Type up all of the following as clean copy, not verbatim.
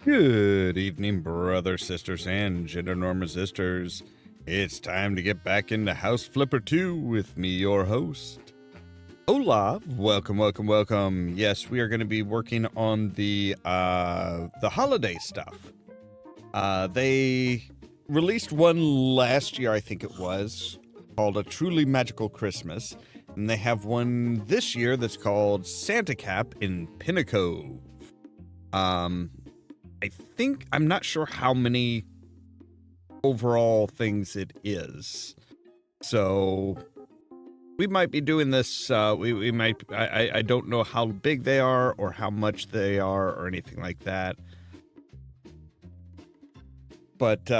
Good evening, brothers, sisters, and gender norm resistors. It's time to get back into House Flipper 2 with me, your host, Ollamh. Welcome, welcome, welcome. Yes, we are going to be working on the holiday stuff. They released one last year, I think it was, called A Truly Magical Christmas, and they have one this year that's called Santa Cap in Pinnacove. I'm not sure how many overall things it is. So we might be doing this. I don't know how big they are or how much they are or anything like that. But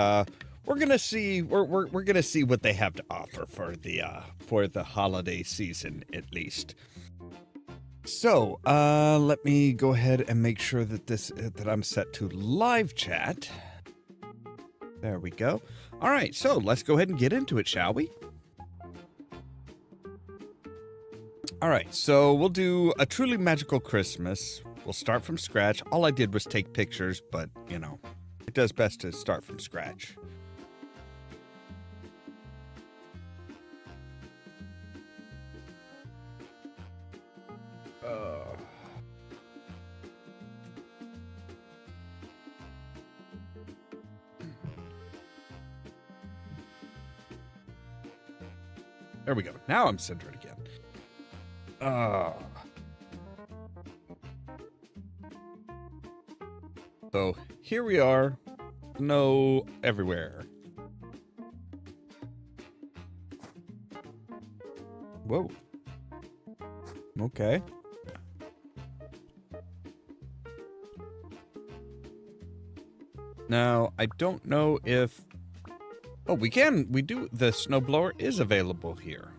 we're gonna see. We're gonna see what they have to offer for the holiday season at least. So, let me go ahead and make sure that I'm set to live chat. There we go. All right, so let's go ahead and get into it, shall we? All right, so we'll do A Truly Magical Christmas. We'll start from scratch. All I did was take pictures, but, you know, it does best to start from scratch. There we go. Now I'm centered again. So here we are. Snow everywhere. Whoa. Okay. Now, I don't know if... Oh, we do... The snowblower is available here.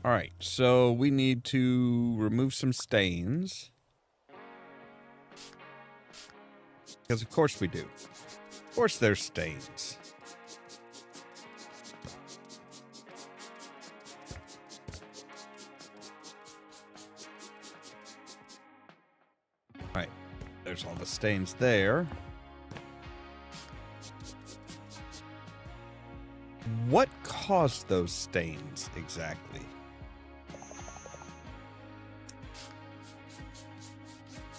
Alright, so we need to remove some stains. Because of course we do. Of course there's stains. Alright, there's all the stains there. What caused those stains exactly?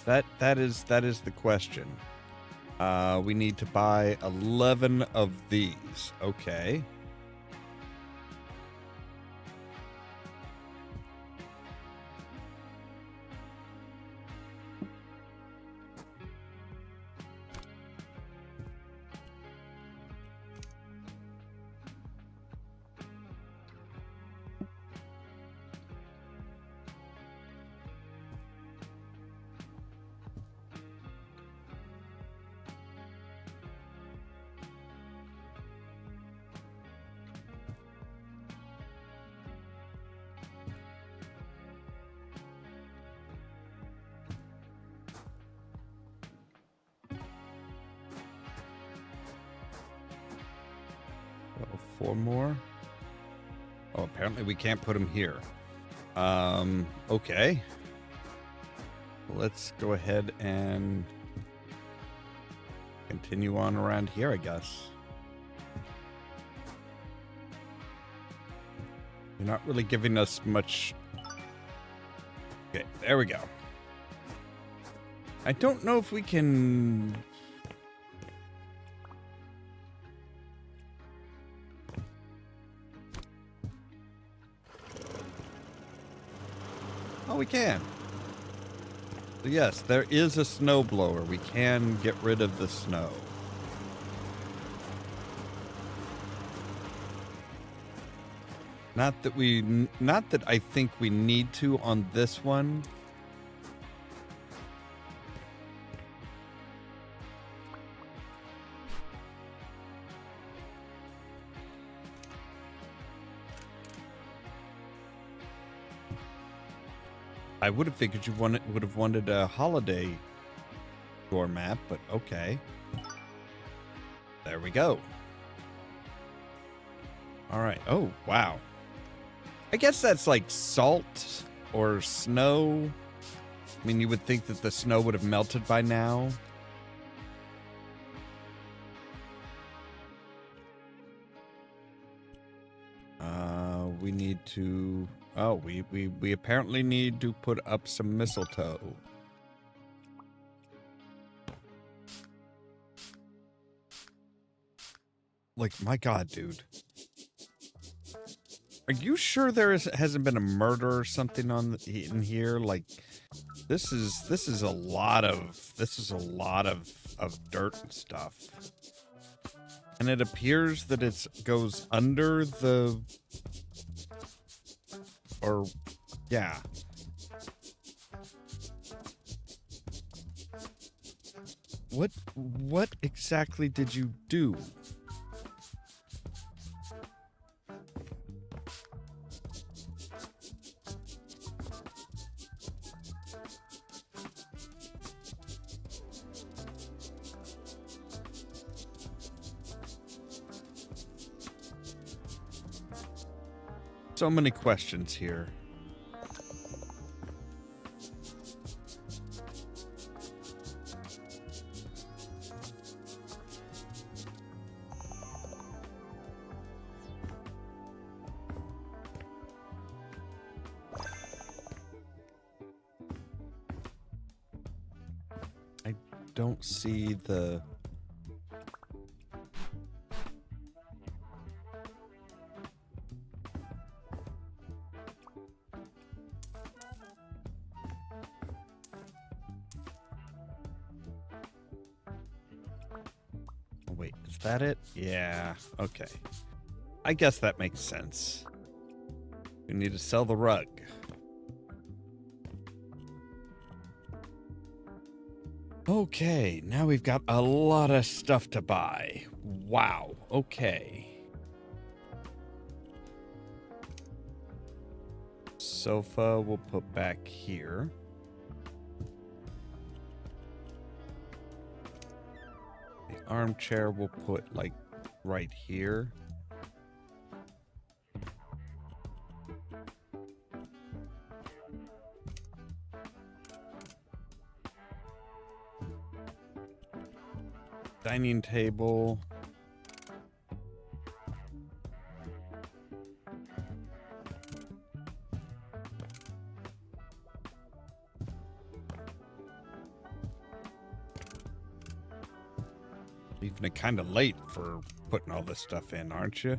That is the question. We need to buy 11 of these. Okay. Oh, 4 more. Oh, apparently we can't put them here. Okay. Let's go ahead and continue on around here, I guess. You're not really giving us much. Okay, there we go. I don't know if we can... Oh, we can. So yes, there is a snowblower. We can get rid of the snow. Not that I think we need to on this one. I would have figured you would have wanted a holiday door map, but okay. There we go. All right. Oh, wow. I guess that's like salt or snow. I mean, you would think that the snow would have melted by now. We need to... Oh, we apparently need to put up some mistletoe. Like, my God, dude. Are you sure hasn't been a murder or something in here? Like, this is a lot of dirt and stuff. And it appears that it goes under the... Or, yeah. What exactly did you do? So many questions here. I don't see the... Wait, is that it? Yeah, okay. I guess that makes sense. We need to sell the rug. Okay, now we've got a lot of stuff to buy. Wow, okay. Sofa we'll put back here. The armchair we'll put, like, right here. Dining table. Even kind of late for putting all this stuff in, aren't you?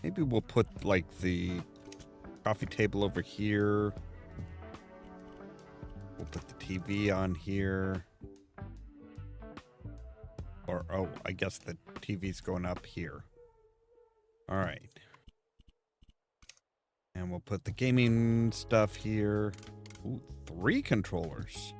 Maybe we'll put like the coffee table over here. We'll put the TV on here. Or, oh, I guess the TV's going up here. All right. And we'll put the gaming stuff here. Ooh, 3 controllers.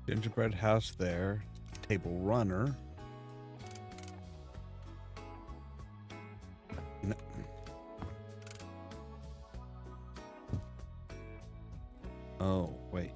Gingerbread house there. Table runner. No. Oh, wait.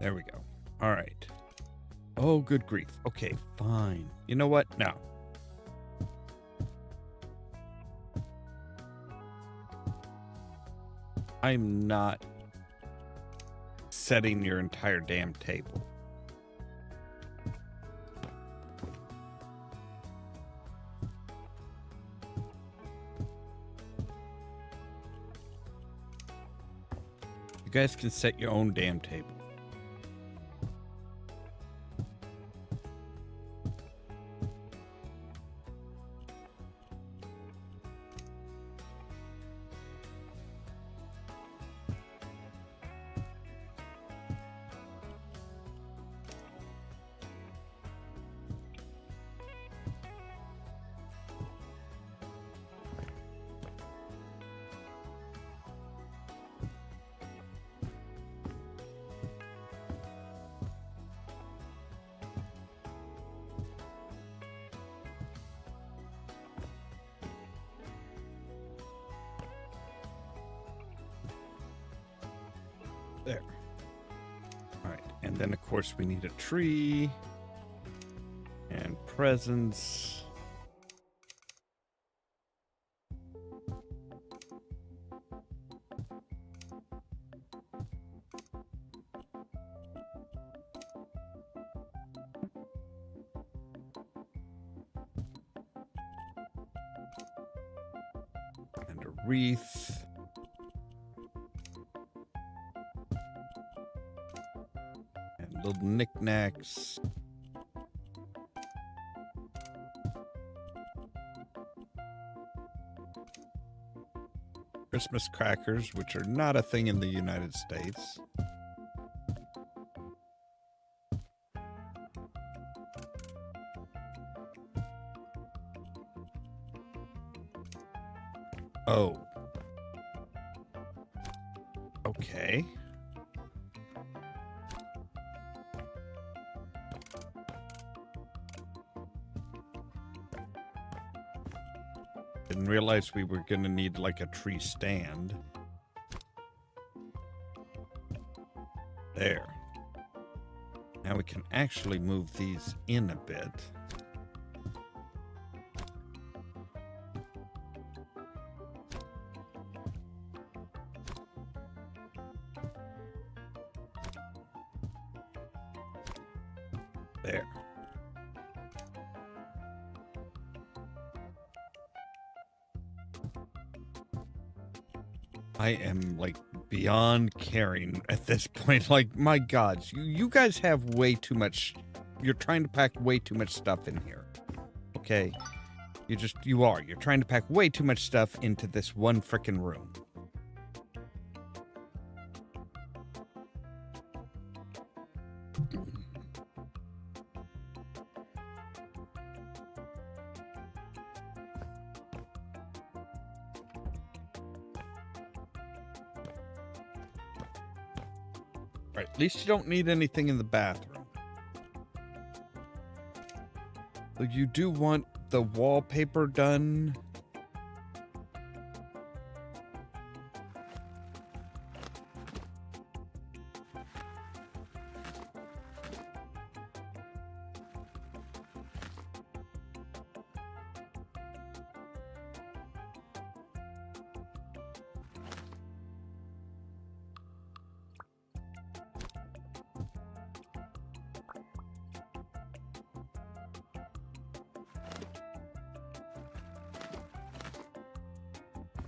There we go. All right. Oh, good grief. Okay, fine. You know what? No. I'm not setting your entire damn table. You guys can set your own damn table. There. All right, and then of course we need a tree and presents. And a wreath. Little knickknacks. Christmas crackers, which are not a thing in the United States. Oh. Okay. Didn't realize we were gonna need like a tree stand. There. Now we can actually move these in a bit. There. I am like beyond caring at this point. Like, my God, you guys have way too much. You're trying to pack way too much stuff in here. Okay. You're trying to pack way too much stuff into this one frickin' room. Right, at least you don't need anything in the bathroom. But you do want the wallpaper done.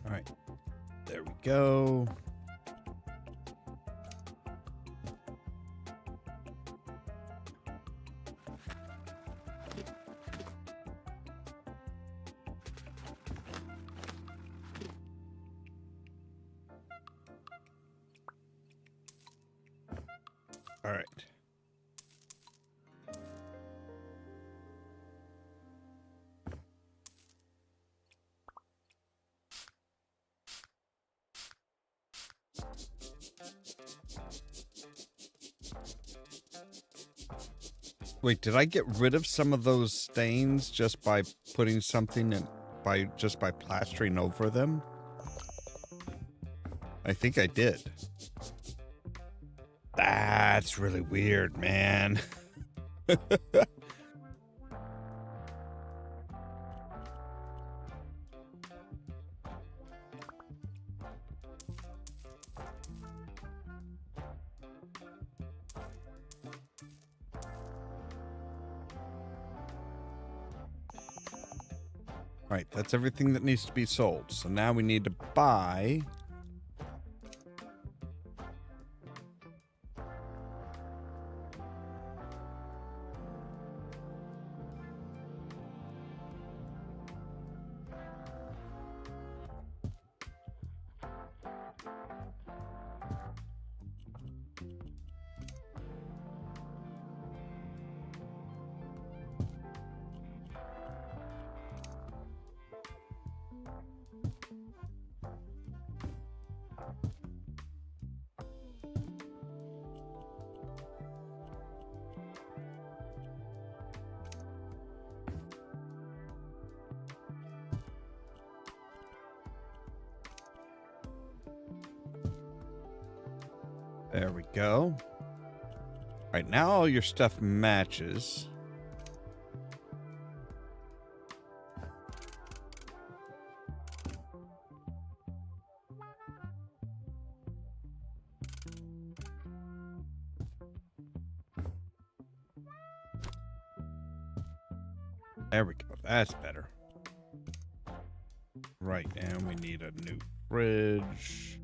All right, there we go. All right. Wait, did I get rid of some of those stains just by putting something in, by plastering over them? I think I did. That's really weird, man. Right, that's everything that needs to be sold. So now we need to buy. There we go. All right, now all your stuff matches. There we go. That's better. Right, and we need a new fridge.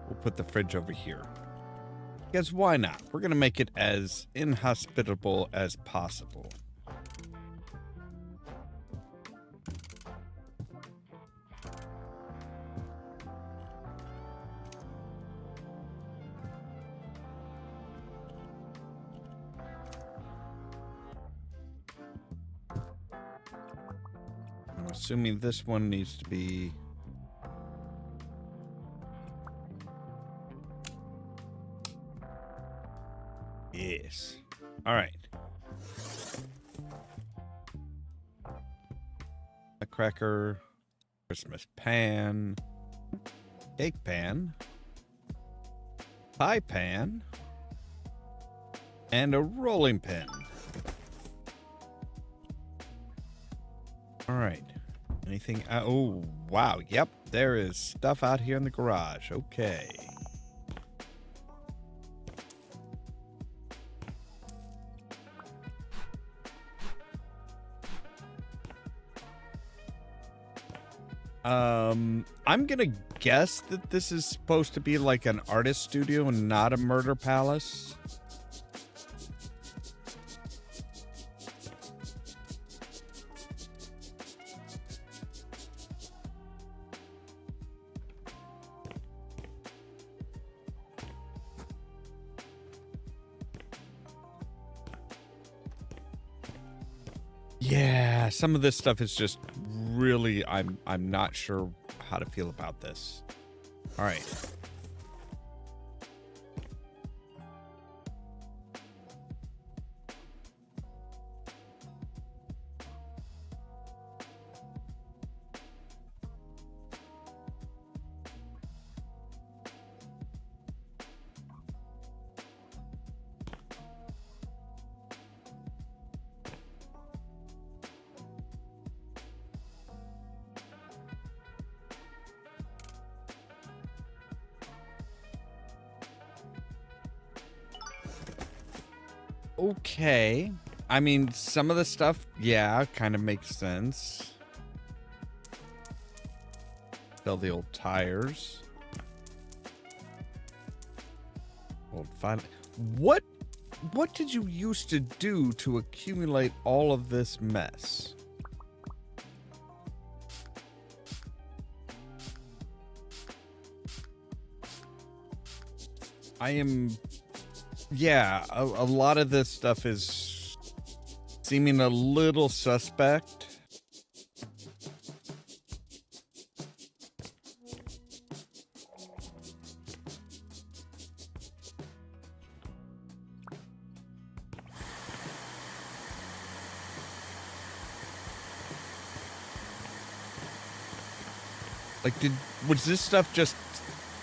We'll put the fridge over here. Because why not? We're going to make it as inhospitable as possible. I'm assuming this one needs to be... Yes. All right. A cracker, Christmas pan, cake pan, pie pan, and a rolling pin. All right. Anything? Oh, wow. Yep. There is stuff out here in the garage. Okay. I'm gonna guess that this is supposed to be like an artist studio and not a murder palace. Yeah, some of this stuff is just really, I'm not sure how to feel about this. All right. Okay. I mean, some of the stuff, yeah, kind of makes sense. Sell the old tires. Old file. What did you used to do to accumulate all of this mess? Yeah, a lot of this stuff is seeming a little suspect. Like, was this stuff just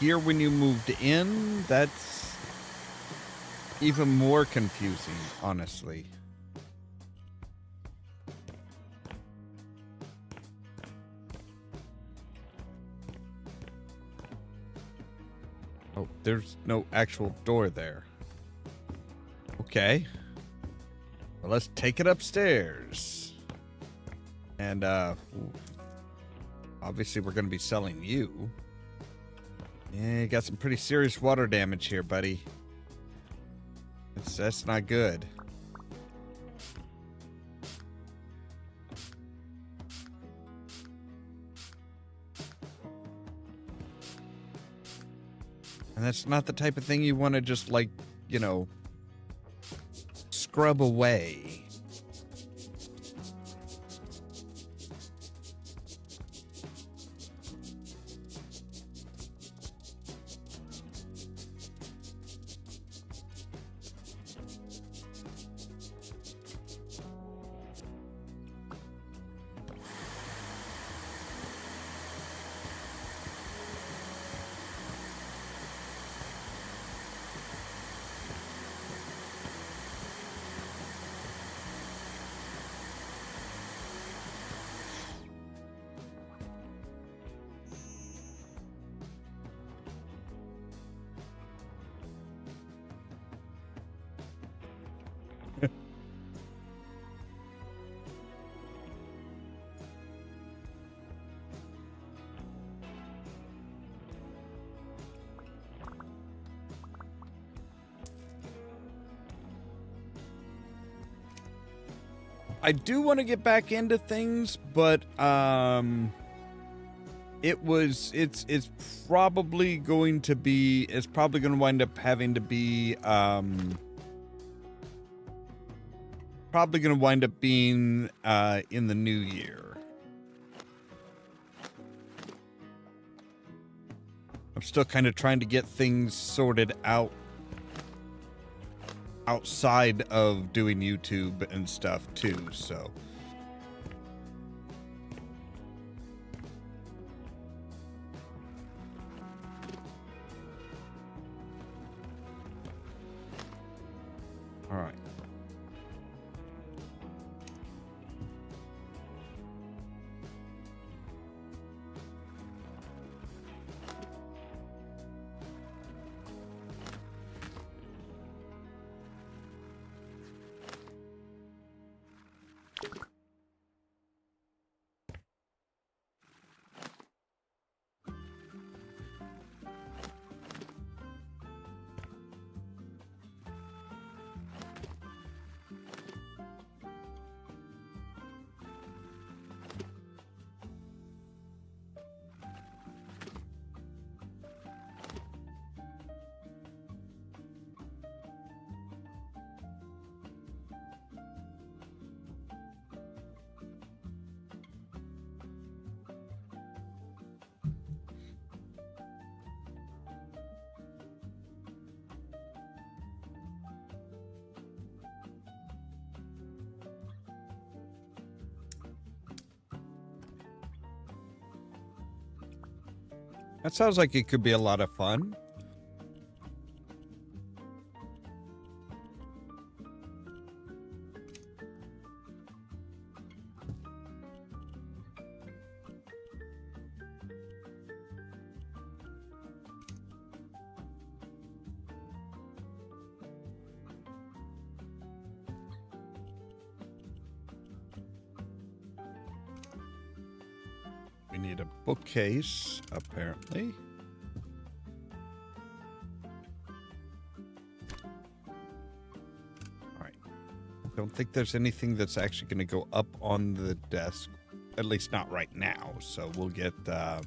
here when you moved in? That's even more confusing, honestly. Oh, there's no actual door there. Okay. Well, let's take it upstairs. And, obviously we're going to be selling you. Yeah, you got some pretty serious water damage here, buddy. That's not good. And that's not the type of thing you want to just, like, you know, scrub away. I do want to get back into things, but it's probably going to wind up having to be probably going to wind up being in the new year. I'm still kind of trying to get things sorted out outside of doing YouTube and stuff too, so. All right. That sounds like it could be a lot of fun. We need a bookcase, apparently. All right. Don't think there's anything that's actually going to go up on the desk, at least not right now. So we'll get the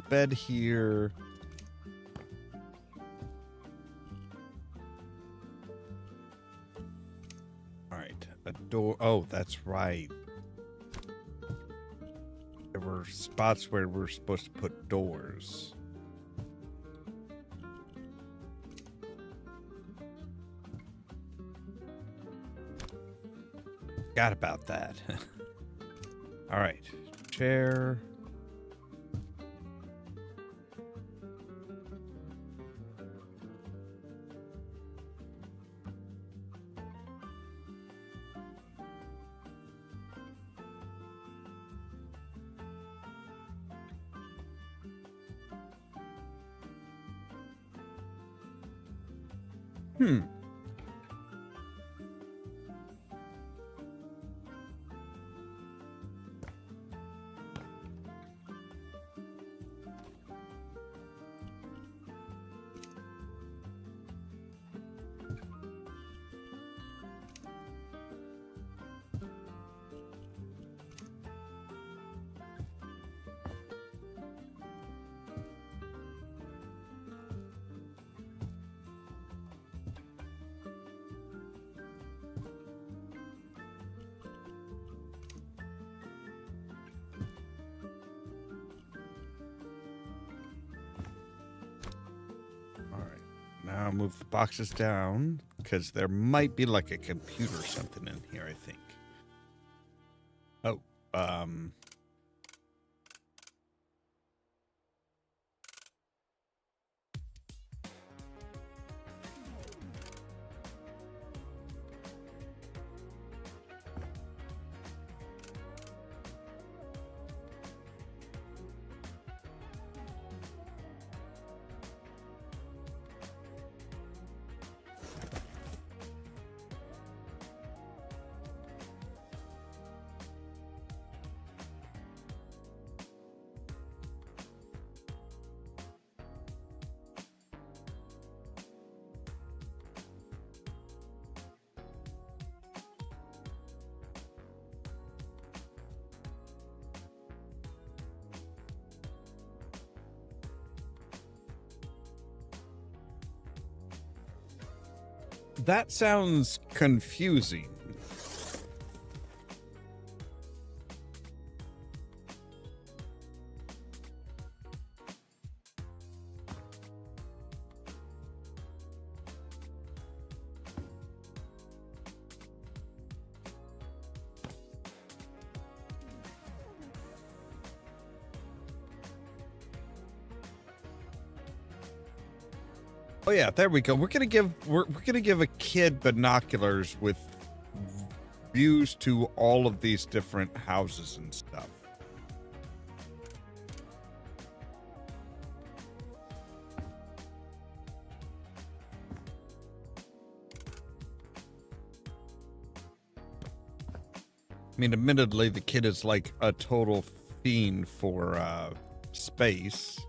bed here. All right, a door. Oh, that's right. There were spots where we're supposed to put doors. Forgot about that. All right. chair. Now move the boxes down, because there might be like a computer or something in here, I think. Oh, that sounds confusing. Oh yeah, there we go. We're gonna give a kid binoculars with views to all of these different houses and stuff. I mean, admittedly, the kid is like a total fiend for space.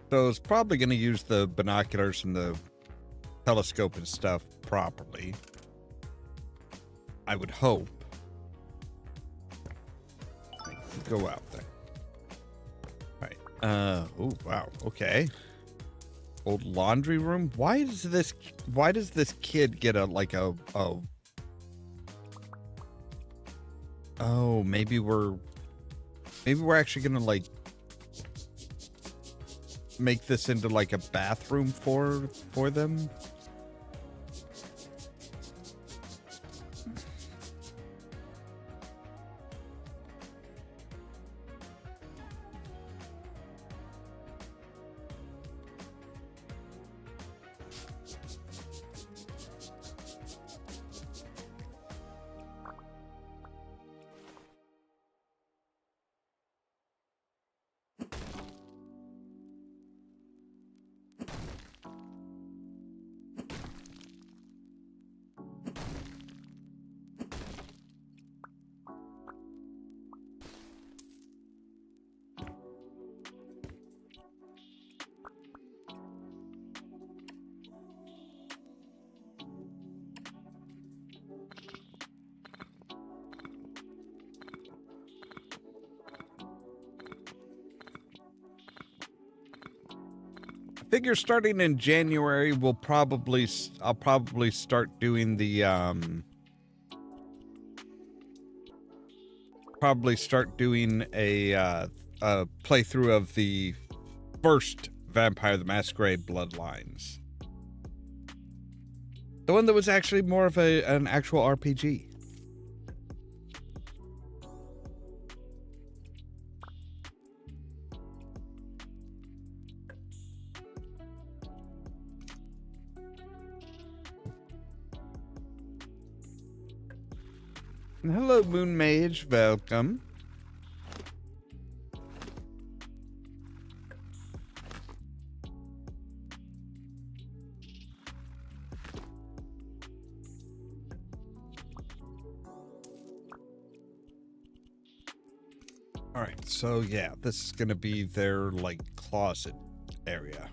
So it's probably going to use the binoculars and the telescope and stuff properly. I would hope. Go out there. All right. Oh, wow. Okay. Old laundry room. Why does this kid get oh, maybe we're actually going to like make this into like a bathroom for them. Figure starting in January, I'll probably start doing the a playthrough of the first Vampire the Masquerade Bloodlines, the one that was actually more of an actual RPG. Hello, Moon Mage. Welcome. All right, so yeah, this is gonna be their like closet area.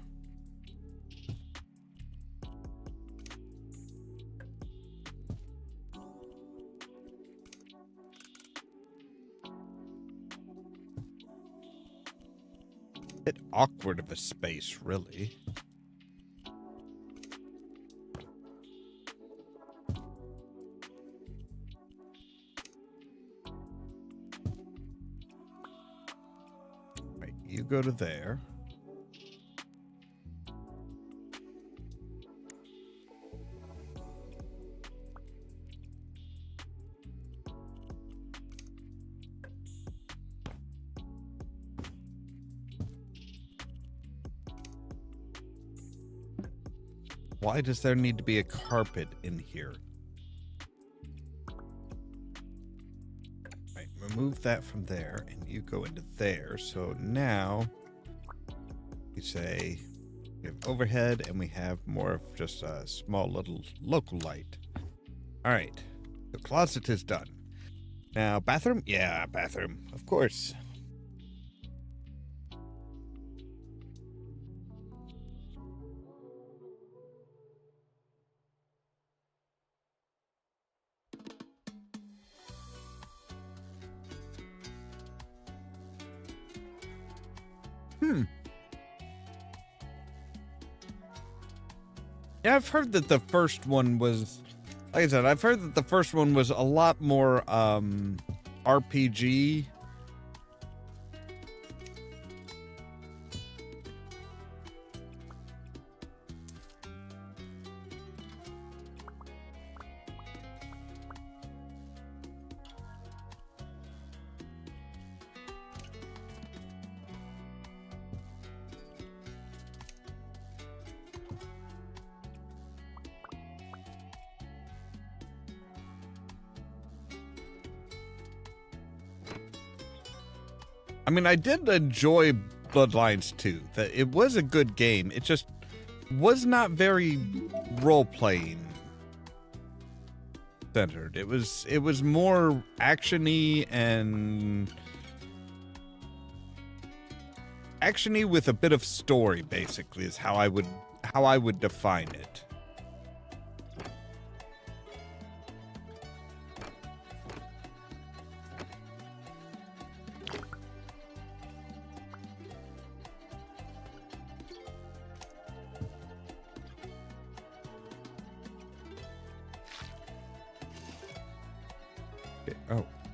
Bit awkward of a space, really. Right, you go to there. Why does there need to be a carpet in here? Right, remove that from there, and you go into there. So now you say we have overhead, and we have more of just a small little local light. All right, the closet is done. Now, bathroom? Yeah, bathroom, of course. Yeah, I've heard that the first one was, like I said, I've heard that the first one was a lot more RPG. I mean, I did enjoy Bloodlines 2. That it was a good game. It just was not very role-playing centered. It was more actiony and actiony with a bit of story, basically, is how I would define it.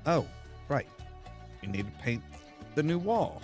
Oh, right. You need to paint the new wall.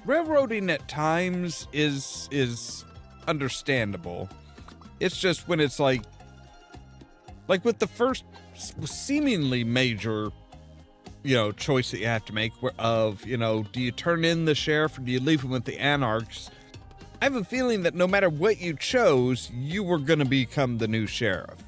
Railroading at times is understandable. It's just when it's like with the first seemingly major, choice that you have to make of, do you turn in the sheriff or do you leave him with the anarchs? I have a feeling that no matter what you chose, you were going to become the new sheriff.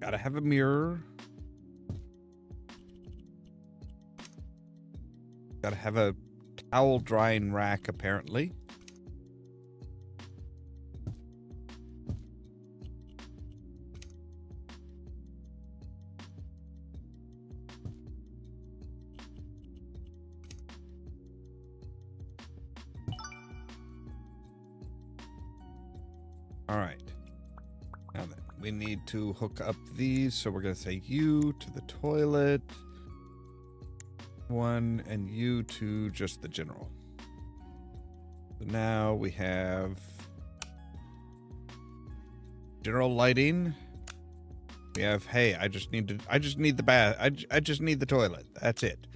Gotta have a mirror. Gotta have a towel drying rack, apparently. All right. Now then, we need to hook up these. So we're going to say you to the toilet. One, and you to just the general. So now we have general lighting. We have, hey, I just need the bath. I just need the toilet. That's it.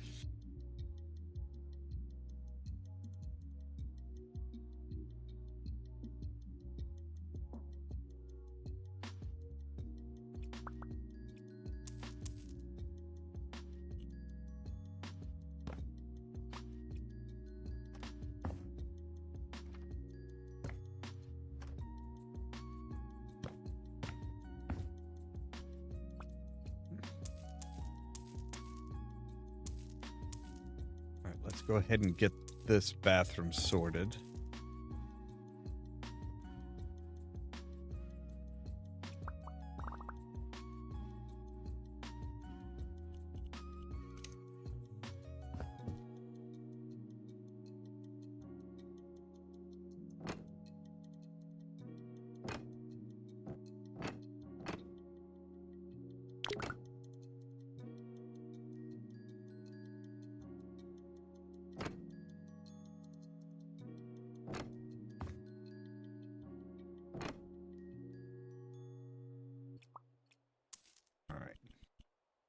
Let's go ahead and get this bathroom sorted.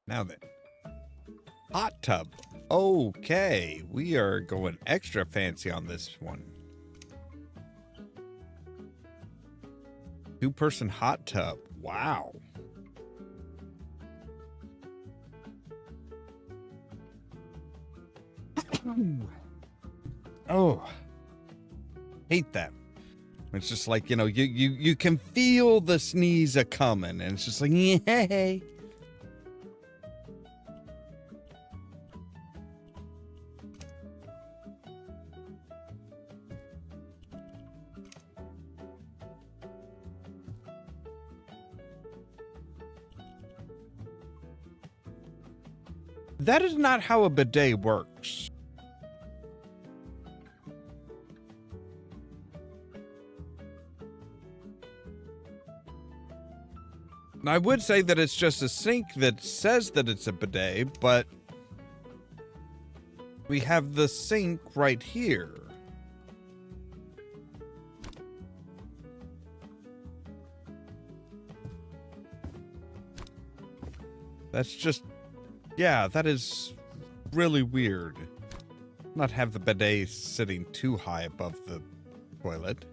Now then, hot tub. Okay, we are going extra fancy on this one. 2-person hot tub. Wow. Oh, hate that. It's just like, you know, you can feel the sneeze a coming, and it's just like, yay. That is not how a bidet works. I would say that it's just a sink that says that it's a bidet, but we have the sink right here. That's just, yeah, that is really weird. Not have the bidet sitting too high above the toilet.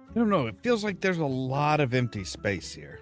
I don't know, it feels like there's a lot of empty space here.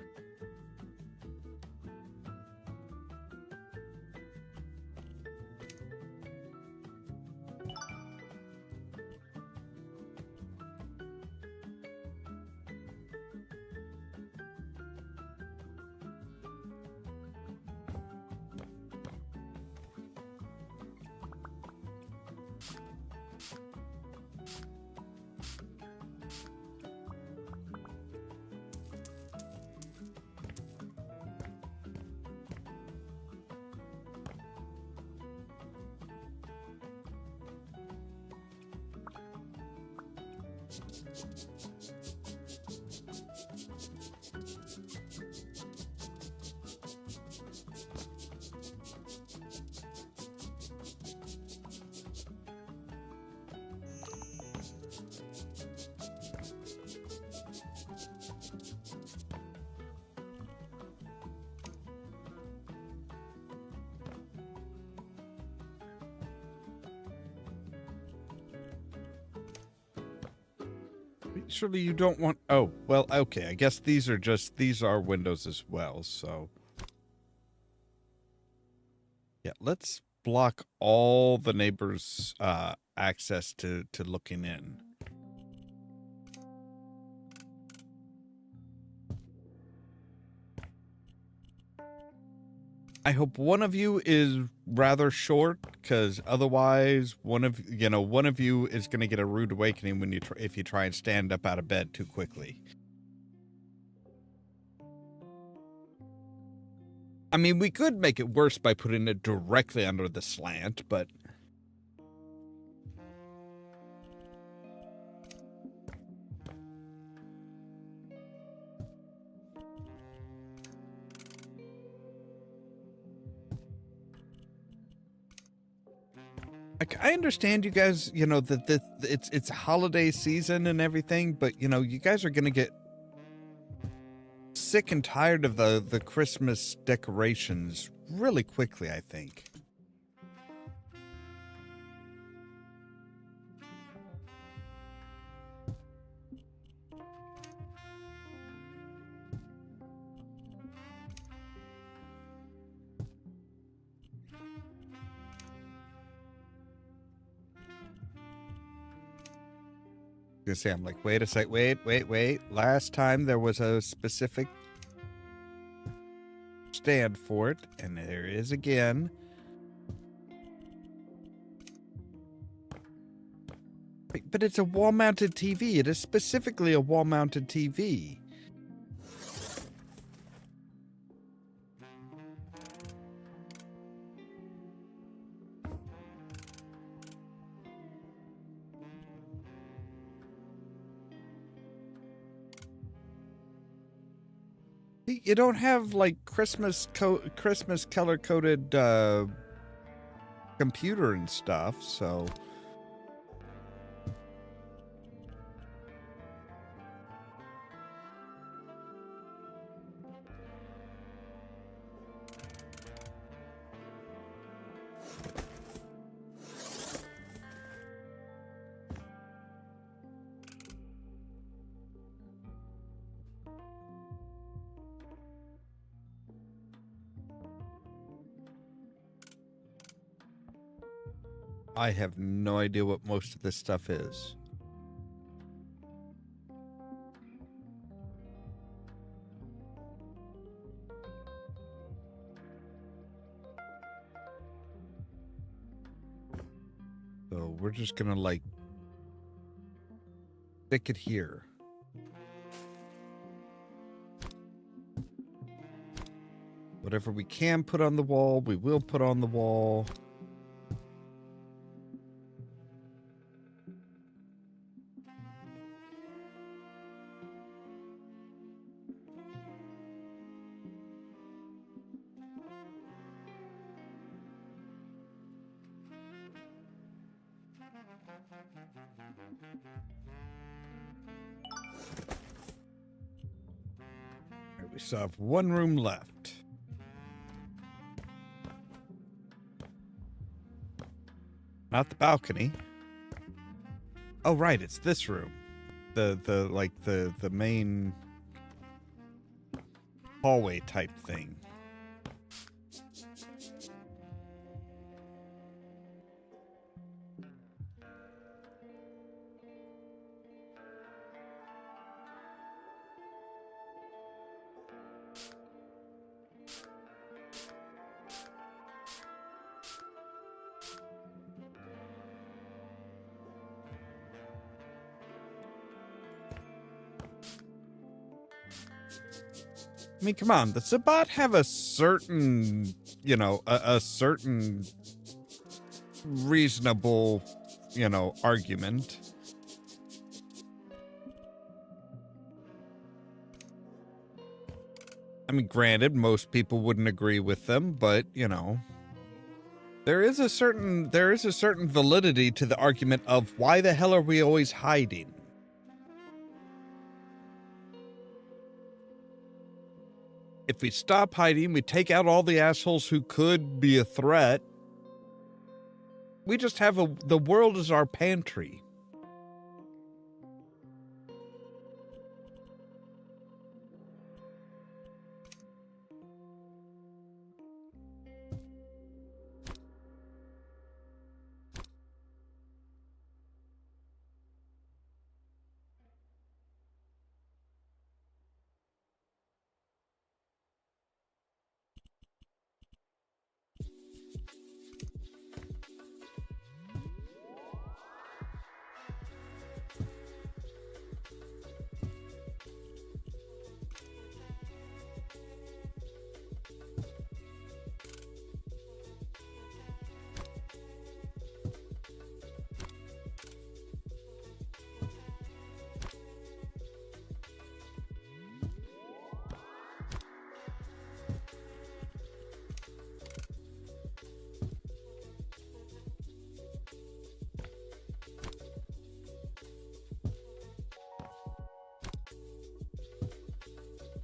Surely you don't want... Oh, well, okay. I guess these are windows as well, so... Yeah, let's block all the neighbors' access to looking in. I hope one of you is rather short, because otherwise one of you is going to get a rude awakening when if you try and stand up out of bed too quickly. I mean, we could make it worse by putting it directly under the slant, but... I understand you guys, that it's holiday season and everything, but, you guys are going to get sick and tired of the Christmas decorations really quickly, I think. I'm like, wait a sec, wait. Last time there was a specific stand for it, and there is again. But it's a wall-mounted TV. It is specifically a wall-mounted TV. You don't have, like, Christmas color-coded computer and stuff, so... I have no idea what most of this stuff is. So we're just gonna, like, stick it here. Whatever we can put on the wall, we will put on the wall. We still have one room left. Not the balcony. Oh, right, it's this room. The main hallway type thing. I mean, come on, the Sabbat have a certain, a certain reasonable, argument. I mean, granted, most people wouldn't agree with them, but, there is a certain validity to the argument of why the hell are we always hiding? If we stop hiding, we take out all the assholes who could be a threat. We just have the world as our pantry.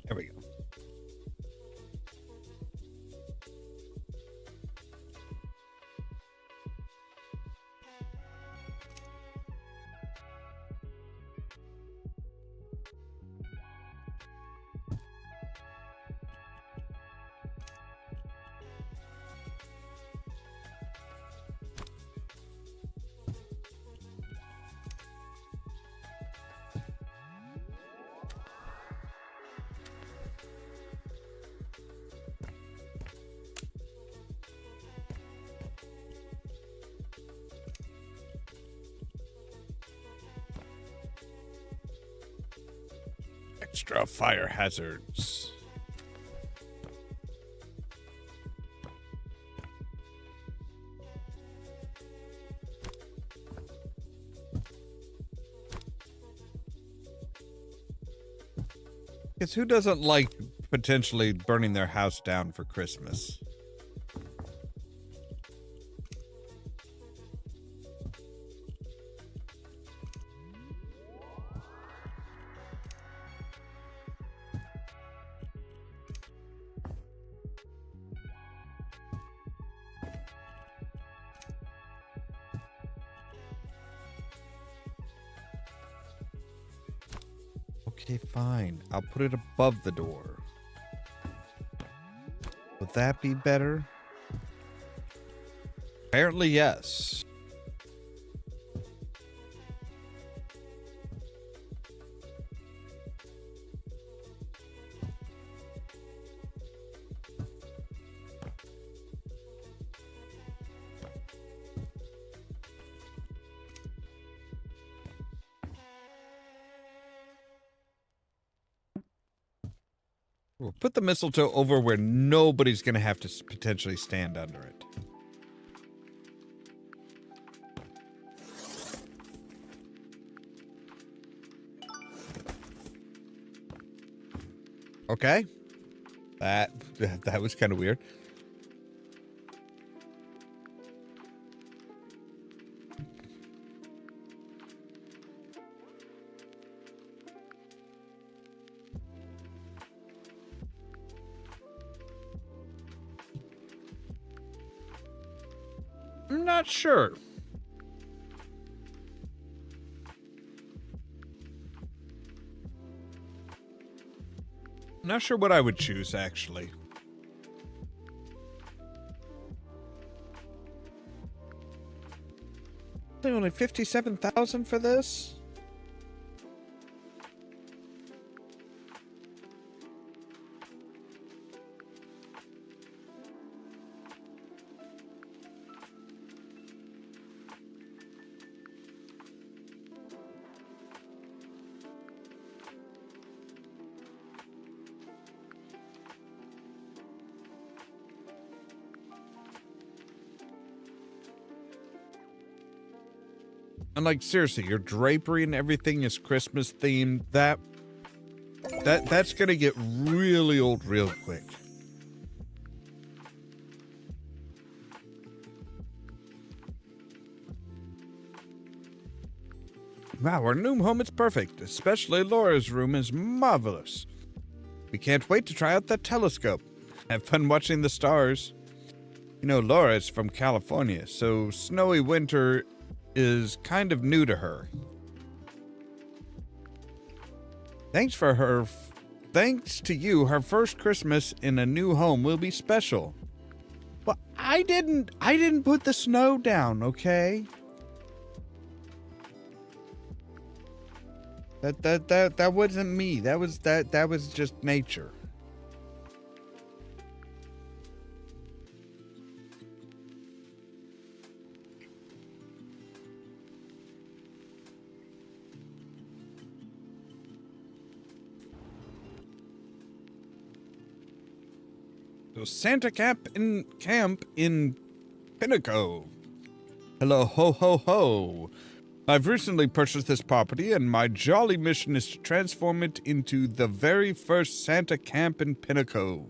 There we go. Extra fire hazards. Because who doesn't like potentially burning their house down for Christmas? Okay, fine. I'll put it above the door. Would that be better? Apparently, yes. We'll put the mistletoe over where nobody's going to have to potentially stand under it. Okay. That was kind of weird. I'm not sure. Not sure what I would choose, actually. Only 57,000 for this? And like, seriously, your drapery and everything is Christmas themed. That's gonna get really old real quick. Wow, our new home is perfect. Especially Laura's room is marvelous. We can't wait to try out that telescope. Have fun watching the stars. You know, Laura is from California, so snowy winter is kind of new to her. Thanks to you, her first Christmas in a new home will be special. Well, I didn't put the snow down, okay? That wasn't me. That was just nature. So Santa camp in Pinnacove. Hello, ho, ho, ho. I've recently purchased this property, and my jolly mission is to transform it into the very first Santa camp in Pinnacove.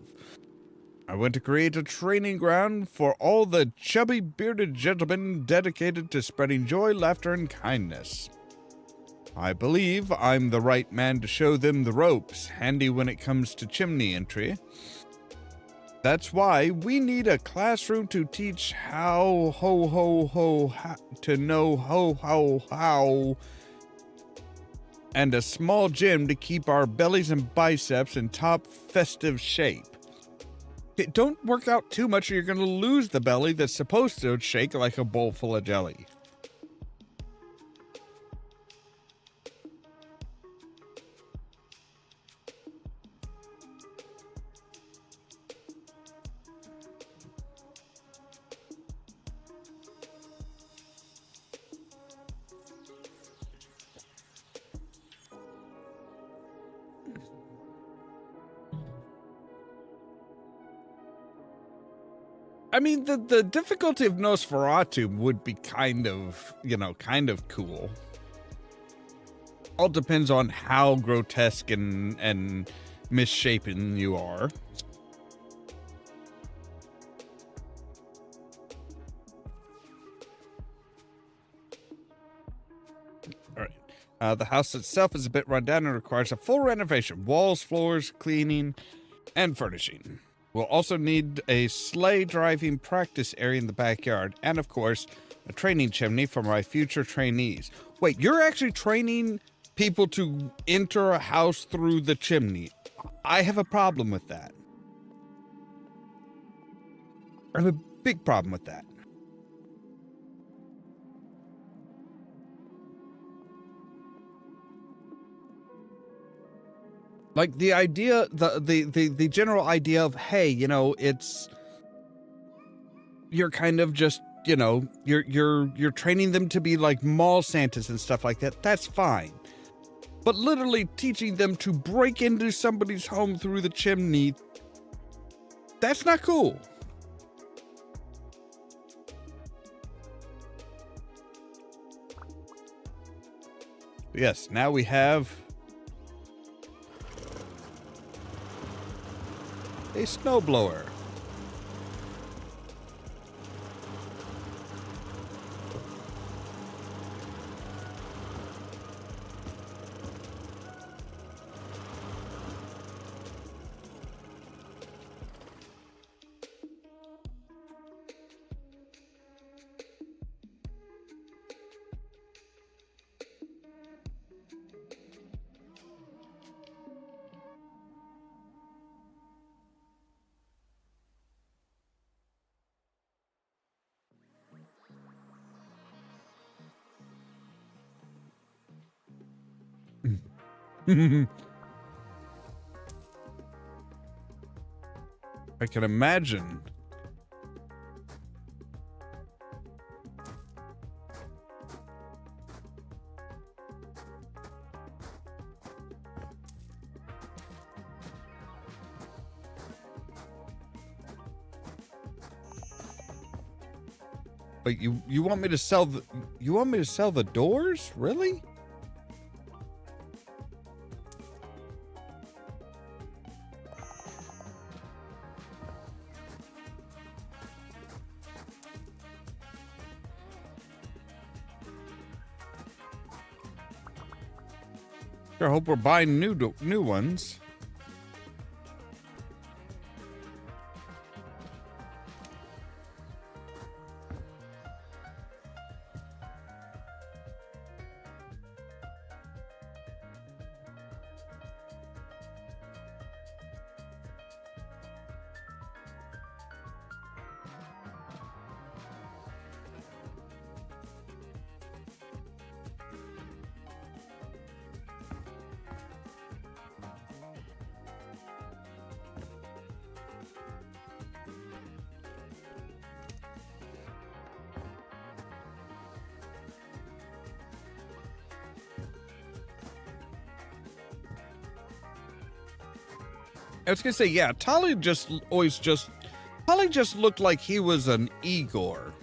I want to create a training ground for all the chubby, bearded gentlemen dedicated to spreading joy, laughter, and kindness. I believe I'm the right man to show them the ropes, handy when it comes to chimney entry. That's why we need a classroom to teach how, to know how, and a small gym to keep our bellies and biceps in top festive shape. Don't work out too much or you're going to lose the belly that's supposed to shake like a bowl full of jelly. I mean, the difficulty of Nosferatu would be kind of cool. All depends on how grotesque and misshapen you are. All right. The house itself is a bit run down and requires a full renovation. Walls, floors, cleaning, and furnishing. We'll also need a sleigh driving practice area in the backyard, and of course, a training chimney for my future trainees. Wait, you're actually training people to enter a house through the chimney? I have a problem with that. I have a big problem with that. Like the idea, the general idea of, hey, you're kind of just, you're training them to be like mall Santas and stuff like that. That's fine. But literally teaching them to break into somebody's home through the chimney, that's not cool. Yes, now we have a snowblower. I can imagine. But you want me to sell the doors? Really? I hope we're buying new ones. I was gonna say, yeah, Tolly just looked like he was an Igor.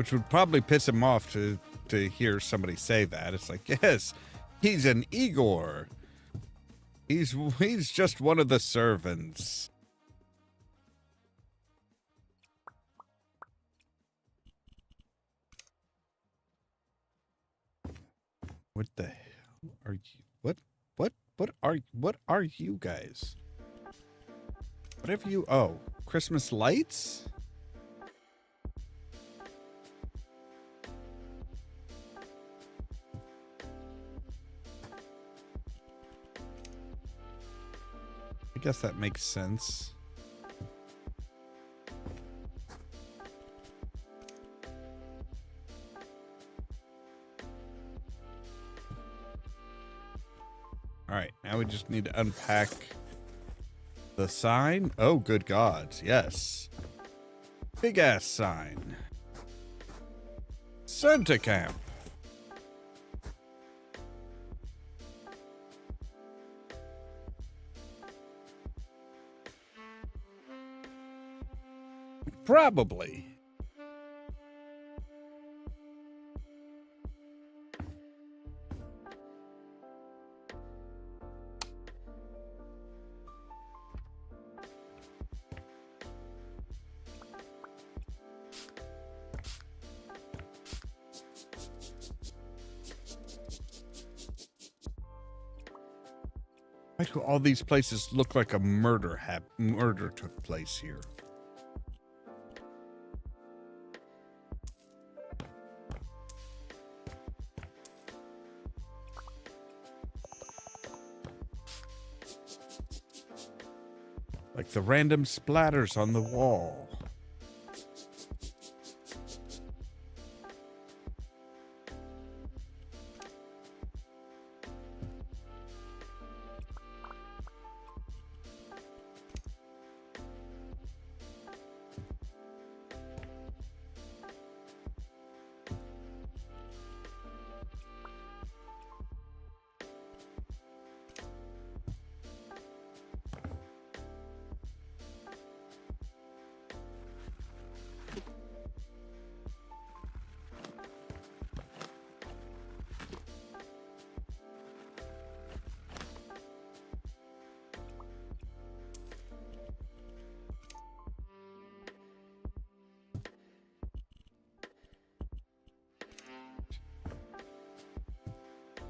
which would probably piss him off to hear somebody say that. It's like, yes, he's an Igor. He's just one of the servants. What the hell are you? What are you guys? Whatever you, oh, Christmas lights? I guess that makes sense. All right, now we just need to unpack the sign. Oh, good gods, yes. Big ass sign. Santa Camp. Probably. Why do all these places look like a murder took place here? Like the random splatters on the wall.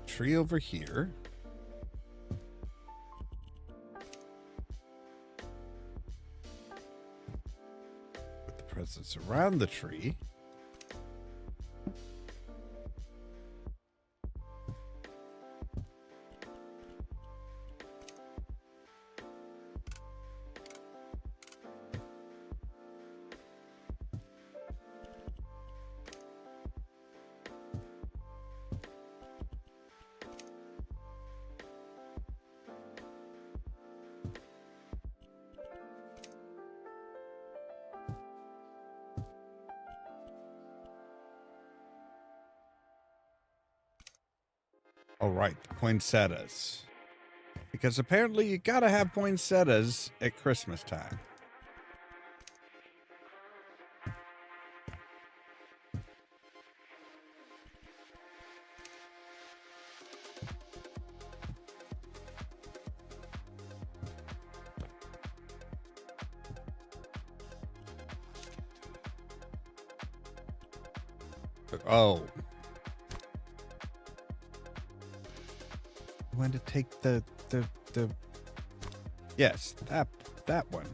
Tree over here. Put the presents around the tree. All right, the poinsettias. Because apparently you gotta have poinsettias at Christmas time. Oh. I wanted to take the yes, that one.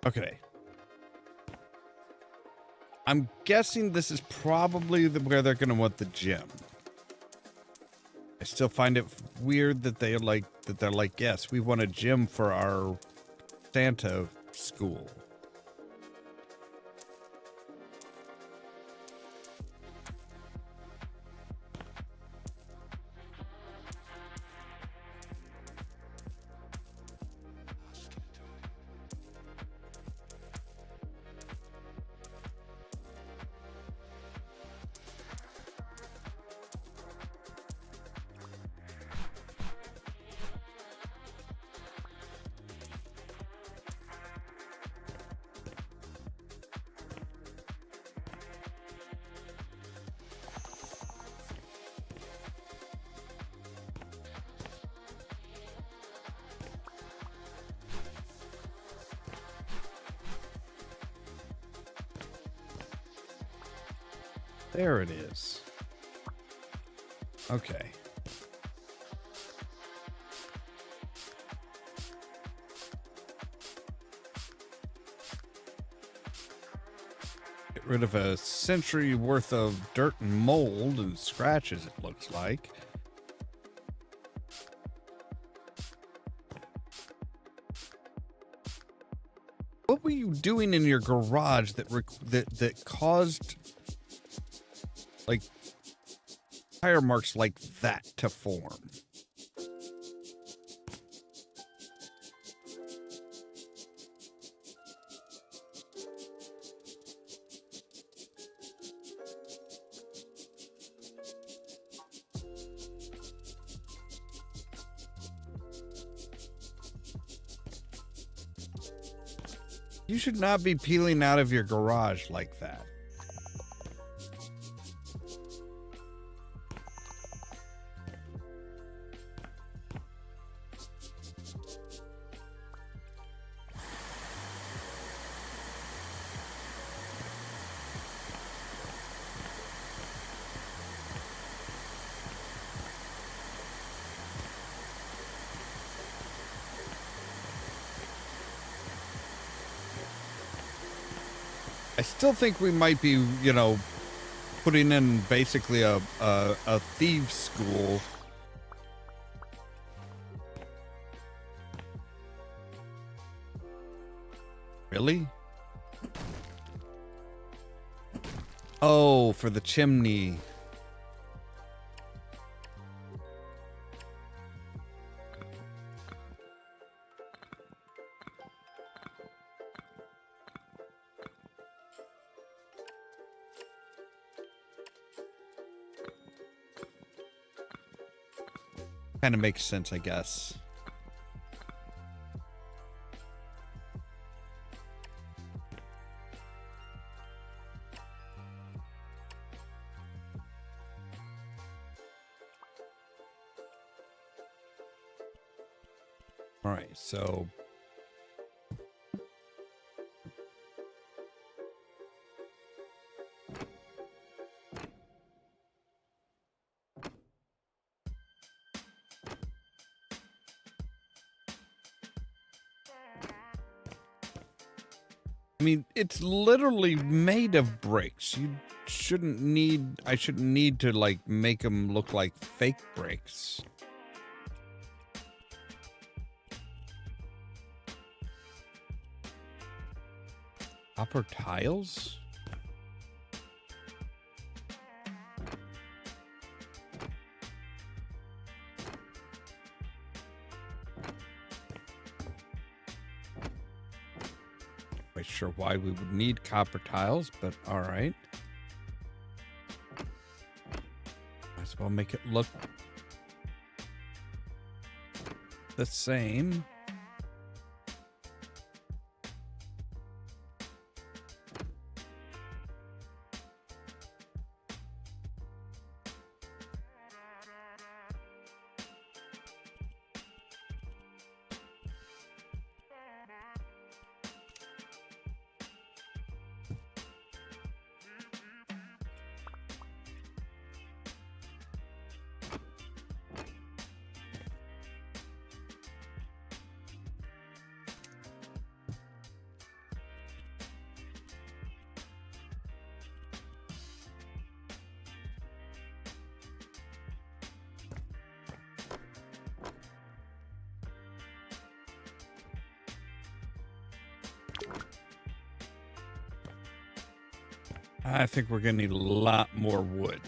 Okay. I'm guessing this is probably where they're going to want the gym. I still find it weird that they're like, yes, we want a gym for our Santa school. There it is. Okay. Get rid of a century worth of dirt and mold and scratches, it looks like. What were you doing in your garage that caused like tire marks like that to form? You should not be peeling out of your garage like that. I still think we might be, you know, putting in basically a thieves' school. Really? Oh, for the chimney. Kind of makes sense, I guess. All right, so I mean, it's literally made of bricks. You shouldn't need, I shouldn't need to like make them look like fake bricks. Copper tiles? Quite sure why we would need copper tiles, but all right. Might as well make it look the same. I think we're going to need a lot more wood.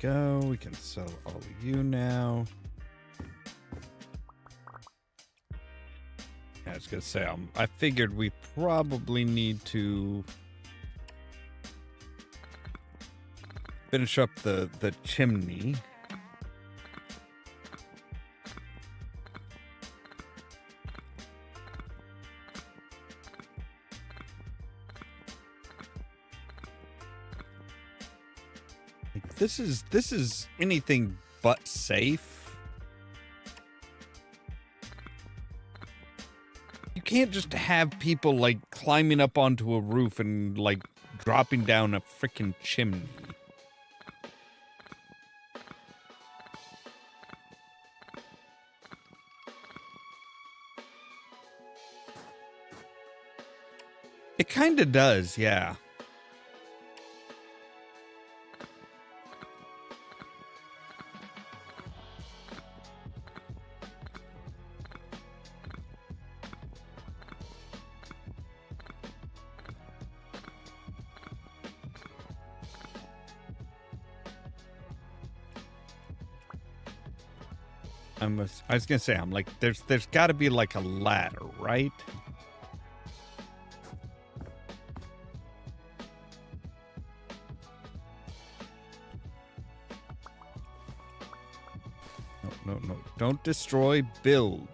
Go. We can sell all of you now. I was gonna say, I figured we probably need to finish up the chimney. This is anything but safe. You can't just have people like climbing up onto a roof and like dropping down a freaking chimney. It kind of does, yeah. I was gonna say, I'm like, there's got to be like a ladder, right? No. Don't destroy, build.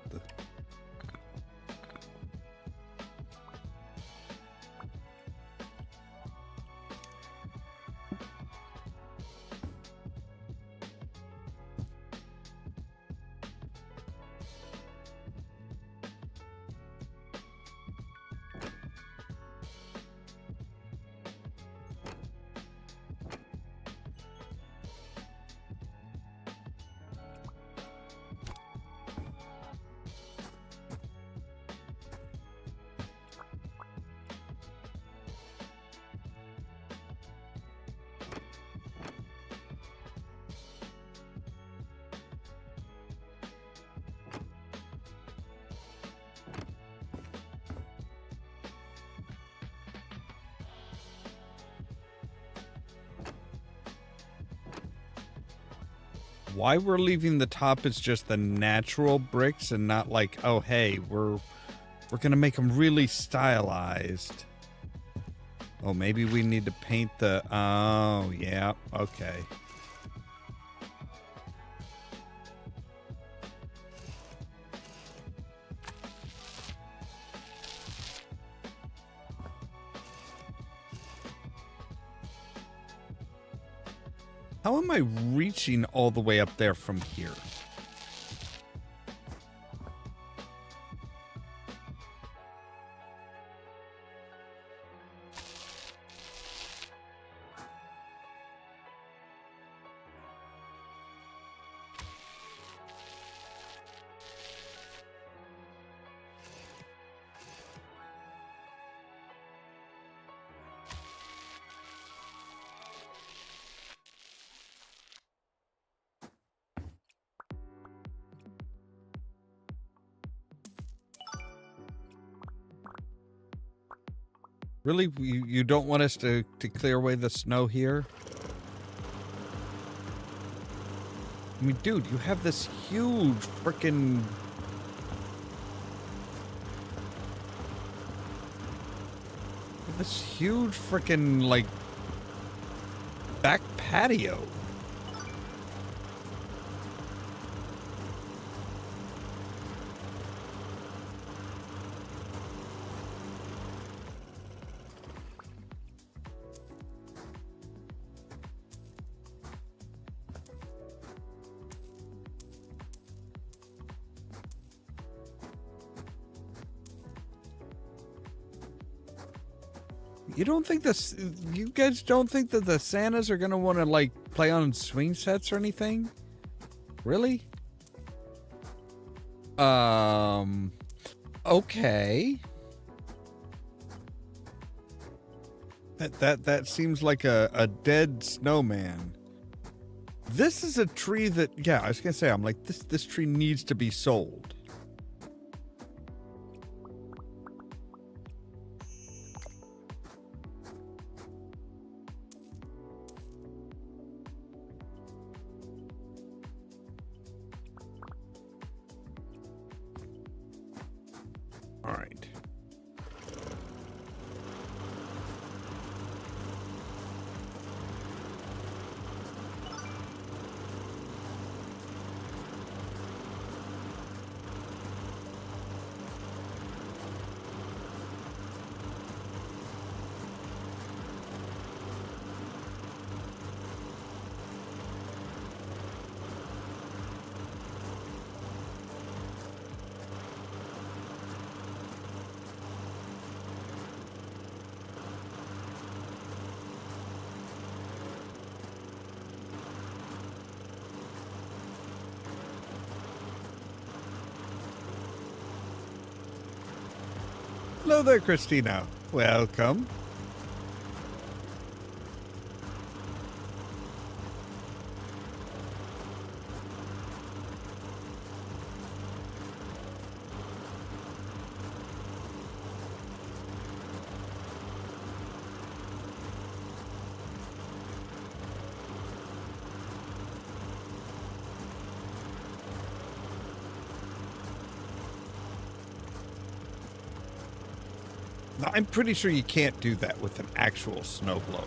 Why we're leaving the top is just the natural bricks and not like, oh, hey, we're going to make them really stylized. Oh, maybe we need to paint the, oh, yeah, okay. How am I reaching all the way up there from here? Really? You don't want us to clear away the snow here? I mean, dude, you have this huge frickin'... This huge frickin', like, back patio. You don't think this? You guys don't think that the Santas are gonna want to like play on swing sets or anything? Really? Okay. That seems like a dead snowman. This is a tree that, yeah, I was gonna say, I'm like, this tree needs to be sold. All right. Hello there, Christina. Welcome. I'm pretty sure you can't do that with an actual snowblower.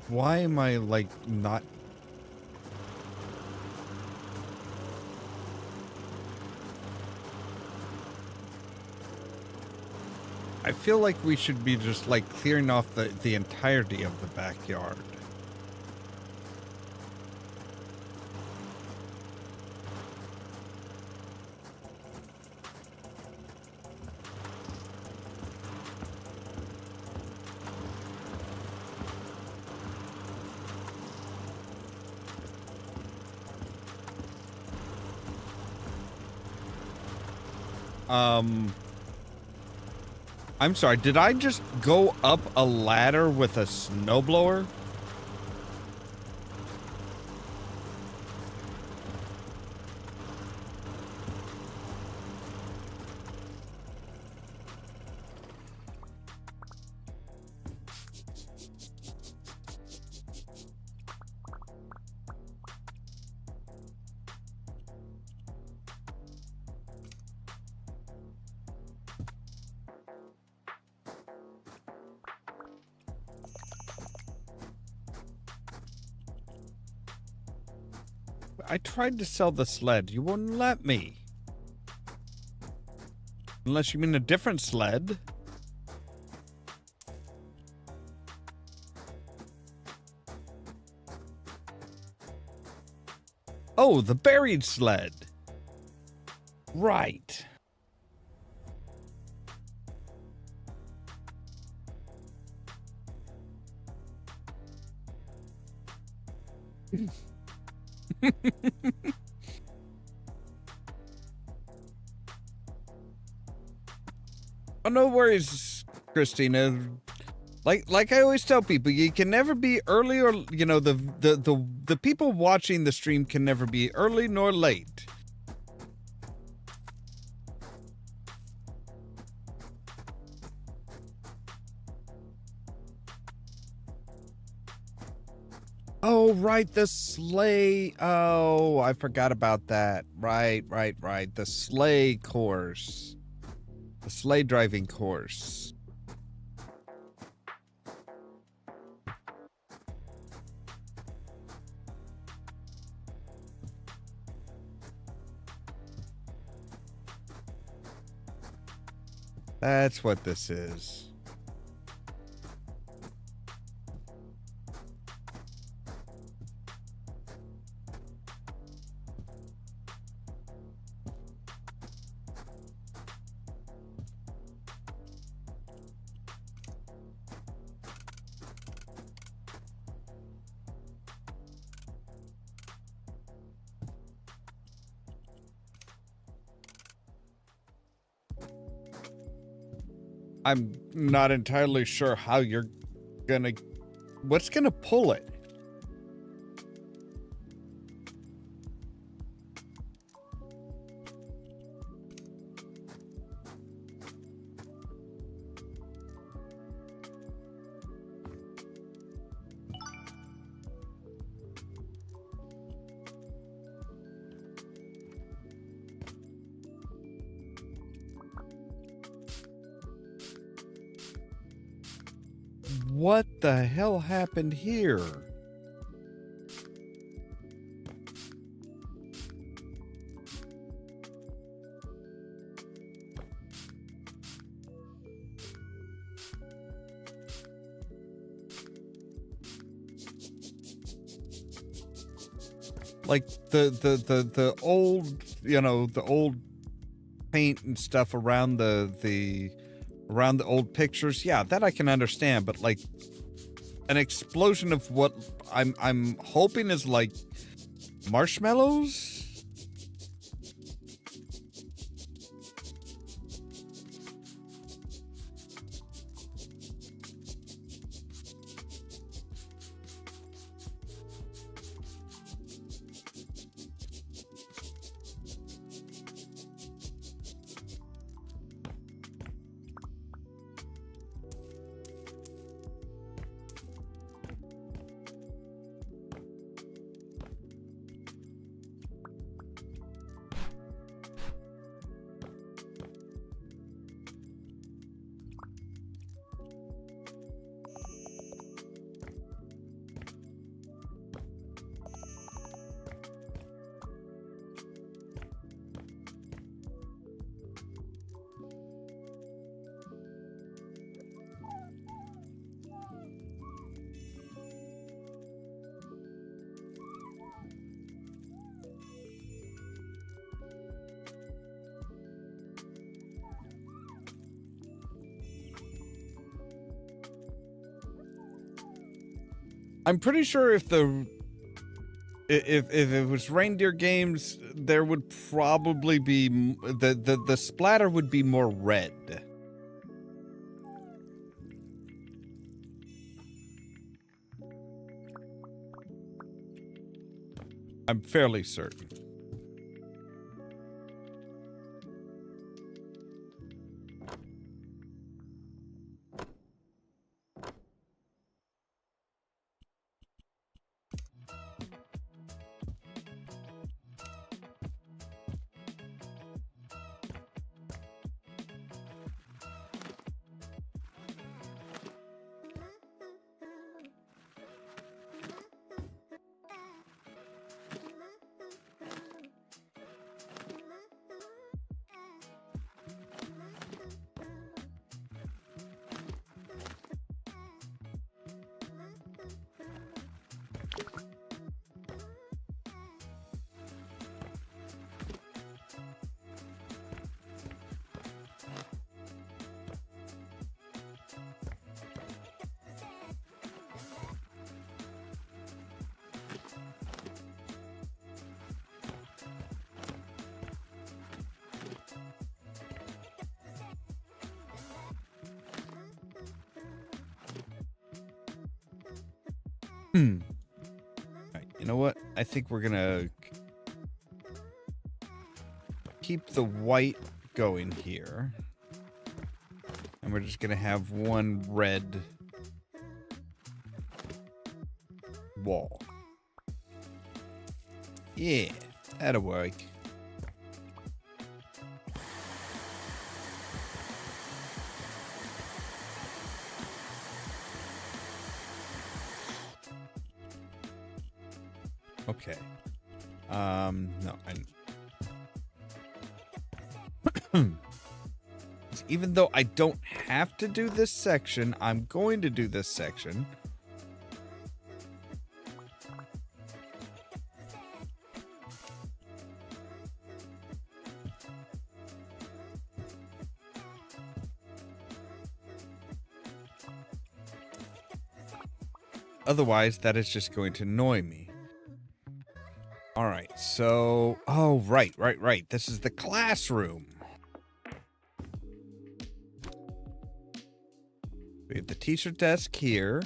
Why am I like not? I feel like we should be just like clearing off the entirety of the backyard. I'm sorry, did I just go up a ladder with a snowblower? I tried to sell the sled. You wouldn't let me. Unless you mean a different sled. Oh, the buried sled. Right. Oh, no worries, Christina. Like I always tell people, you can never be early or, you know, the people watching the stream can never be early nor late. Oh, right, the sleigh. Oh, I forgot about that. Right. The sleigh course. The sleigh driving course. That's what this is. I'm not entirely sure how you're gonna... What's gonna pull it? What the hell happened here? Like the old, you know, the old paint and stuff around the old pictures, yeah, that I can understand, but like an explosion of what I'm hoping is like marshmallows? I'm pretty sure if it was reindeer games, there would probably be the splatter would be more red. I'm fairly certain. Alright, you know what? I think we're gonna keep the white going here. And we're just gonna have one red wall. Yeah, that'll work. Okay. No, even though I don't have to do this section, I'm going to do this section. Otherwise, that is just going to annoy me. All right, so... Oh, right. This is the classroom. We have the teacher desk here.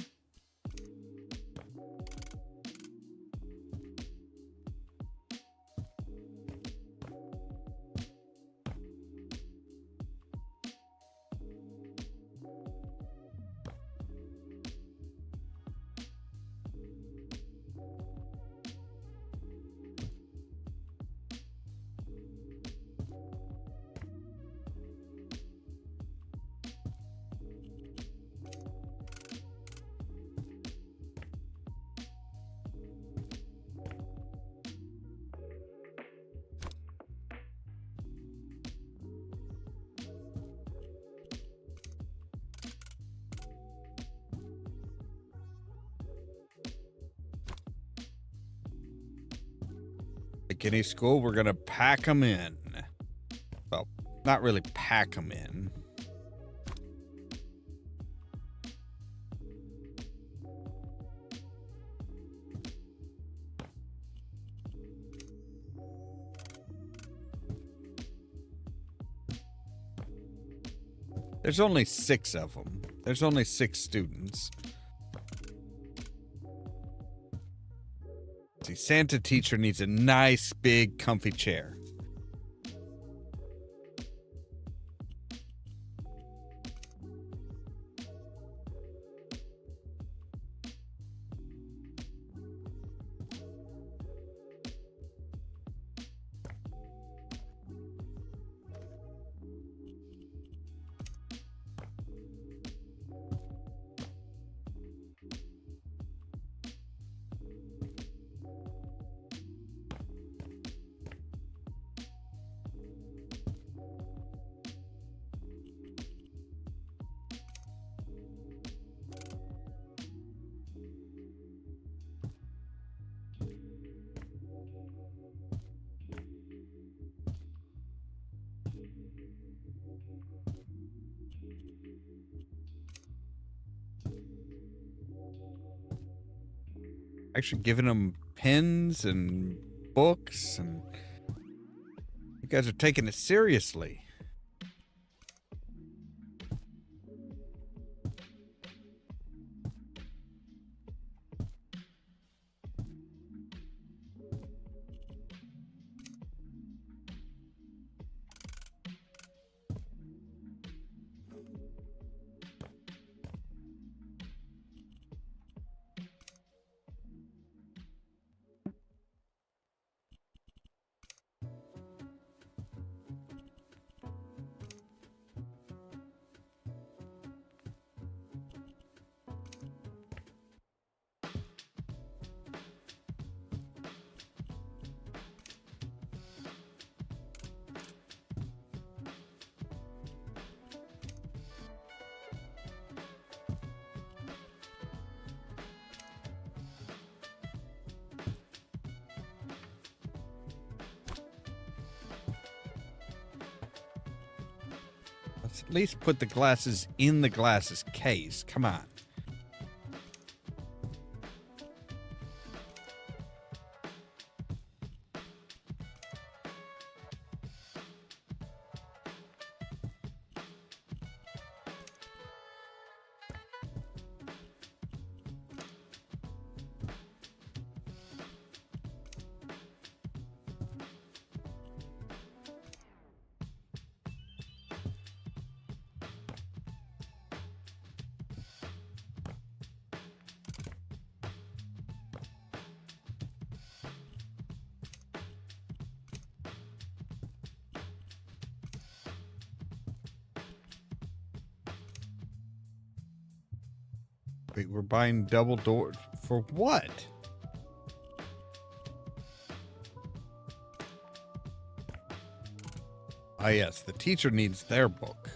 Like any school, we're going to pack them in. Well, not really pack them in. There's only 6 of them. There's only 6 students. See, Santa teacher needs a nice, big, comfy chair. Actually giving them pens and books, and you guys are taking it seriously. Let's at least put the glasses in the glasses case. Come on. Wait, we're buying double doors for what? Ah, yes, the teacher needs their book.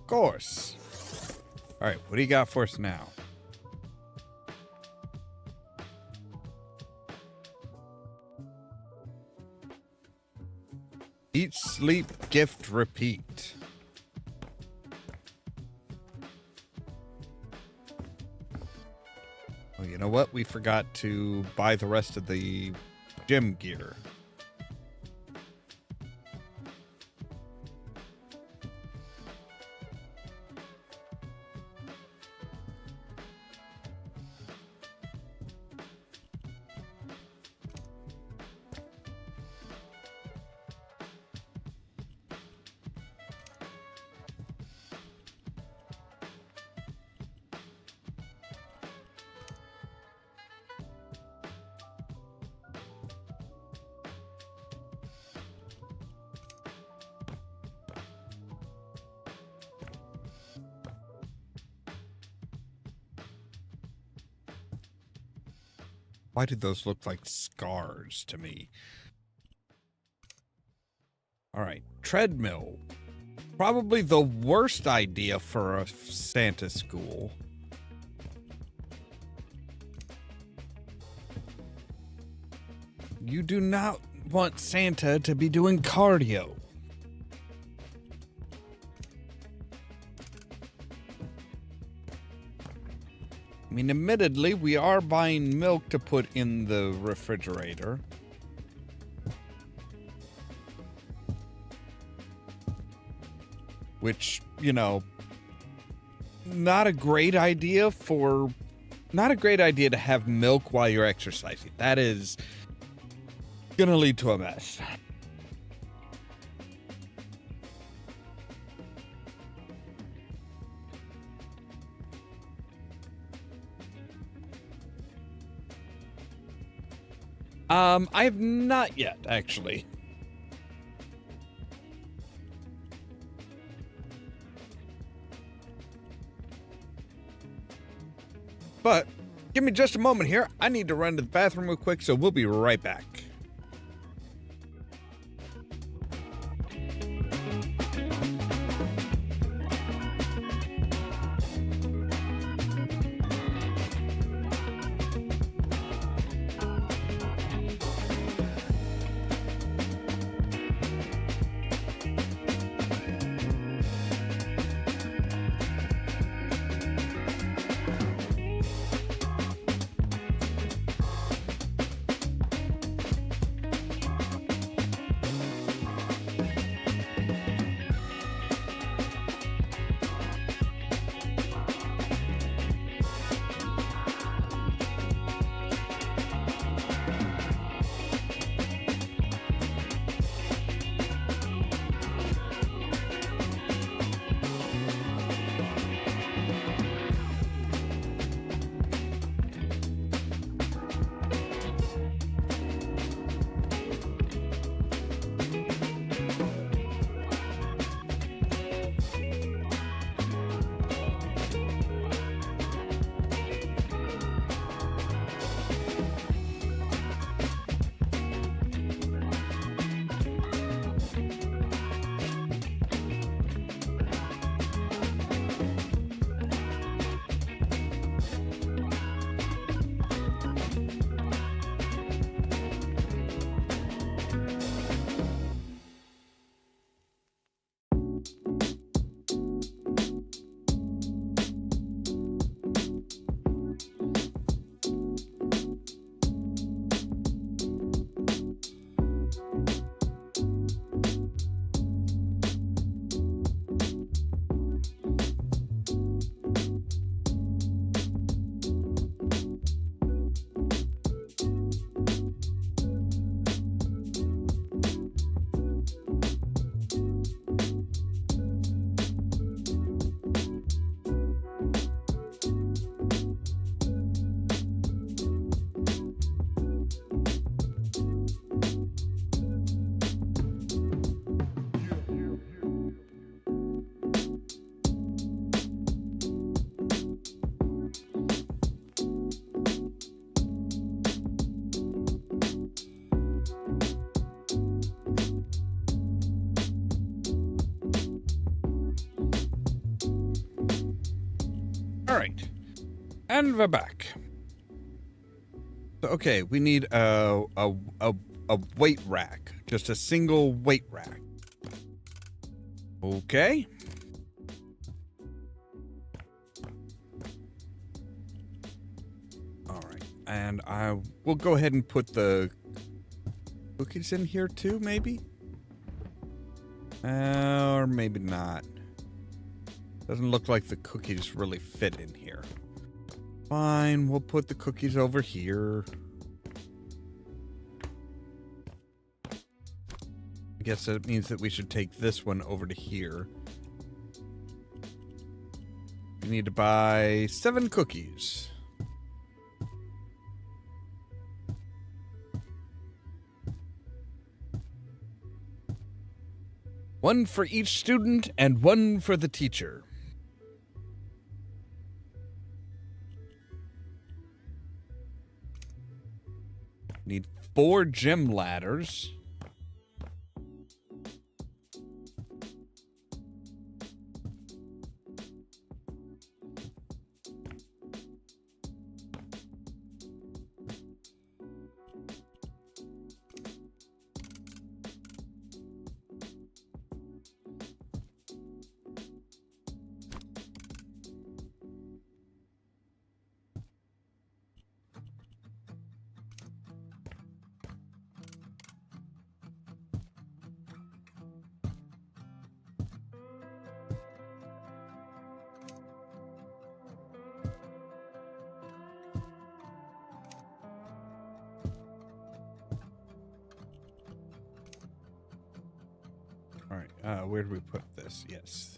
course. All right, what do you got for us now? Eat, sleep, gift, repeat. Oh, you know what? We forgot to buy the rest of the gym gear. Why did those look like scars to me? All right, treadmill. Probably the worst idea for a Santa school. You do not want Santa to be doing cardio. I mean, admittedly, we are buying milk to put in the refrigerator. Which, you know, not a great idea to have milk while you're exercising. That is gonna lead to a mess. I have not yet, actually. But give me just a moment here. I need to run to the bathroom real quick, so we'll be right back. All right. And we're back. So, okay, we need a weight rack. Just a single weight rack. Okay. All right. And I will go ahead and put the cookies in here too, maybe? Or maybe not. Doesn't look like the cookies really fit in here. Fine, we'll put the cookies over here. I guess that means that we should take this one over to here. We need to buy 7 cookies. One for each student and one for the teacher. Need 4 gym ladders. All right, where do we put this? Yes.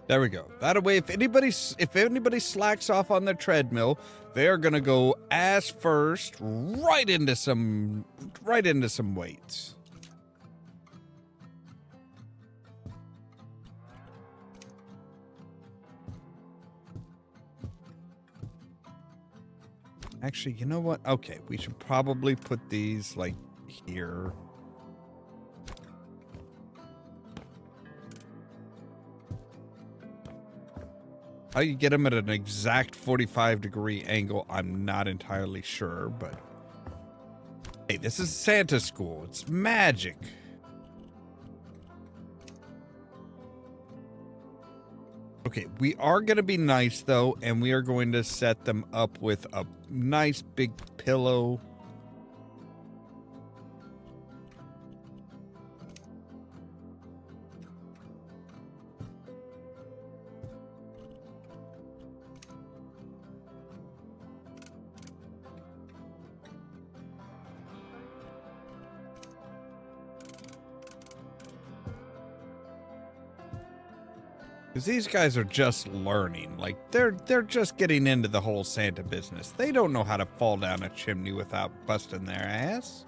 There we go. That way, if anybody slacks off on their treadmill, they're gonna go ass first right into some weights. Actually, you know what? Okay, we should probably put these like here. How you get them at an exact 45-degree angle, I'm not entirely sure, but hey, this is Santa school. It's magic. Okay, we are going to be nice, though, and we are going to set them up with a nice big pillow. Because these guys are just learning. Like, they're just getting into the whole Santa business. They don't know how to fall down a chimney without busting their ass.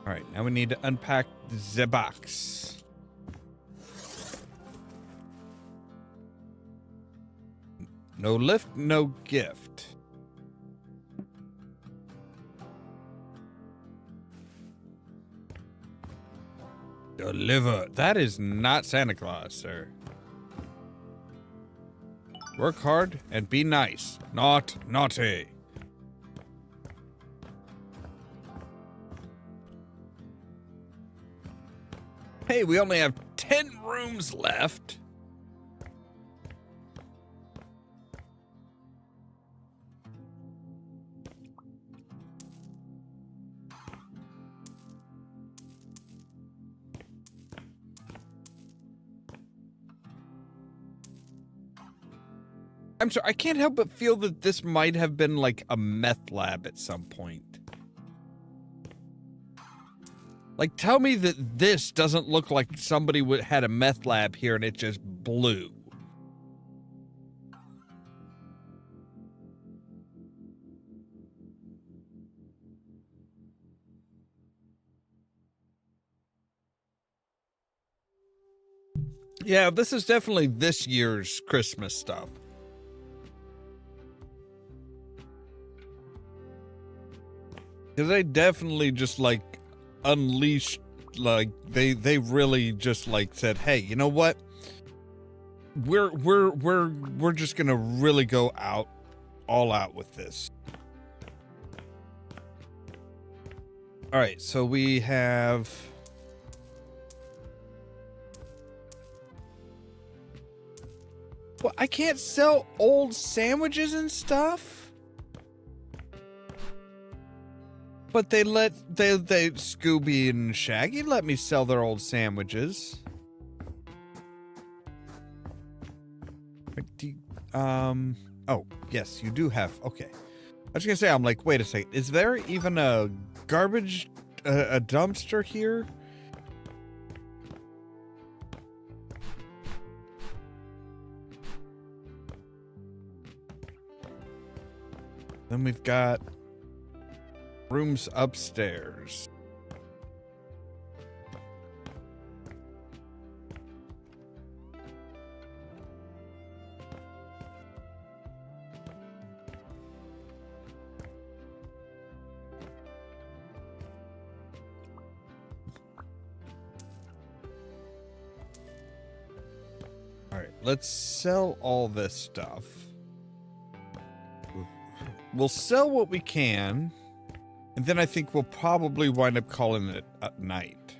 All right, now we need to unpack the box. No lift, no gift. Deliver. That is not Santa Claus, sir. Work hard and be nice, not naughty. Hey, we only have 10 rooms left. I'm sorry, I can't help but feel that this might have been like a meth lab at some point. Like, tell me that this doesn't look like somebody had a meth lab here and it just blew. Yeah, this is definitely this year's Christmas stuff. Because they definitely just, like, unleashed, like, they really just, like, said, hey, you know what? We're just gonna really go all out with this. All right, so we have... Well, I can't sell old sandwiches and stuff? But they Scooby and Shaggy let me sell their old sandwiches. Oh, yes, you do have, okay. I was gonna say, I'm like, wait a second, is there even a garbage, a dumpster here? Then we've got rooms upstairs. All right, let's sell all this stuff. We'll sell what we can, and then I think we'll probably wind up calling it at night.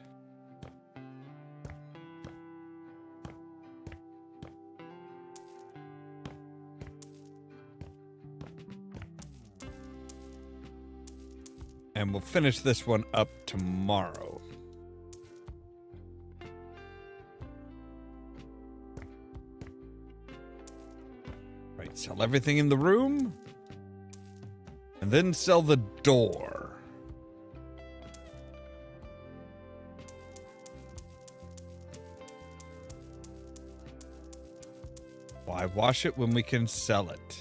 And we'll finish this one up tomorrow. Right, sell everything in the room. And then sell the door. Why wash it when we can sell it?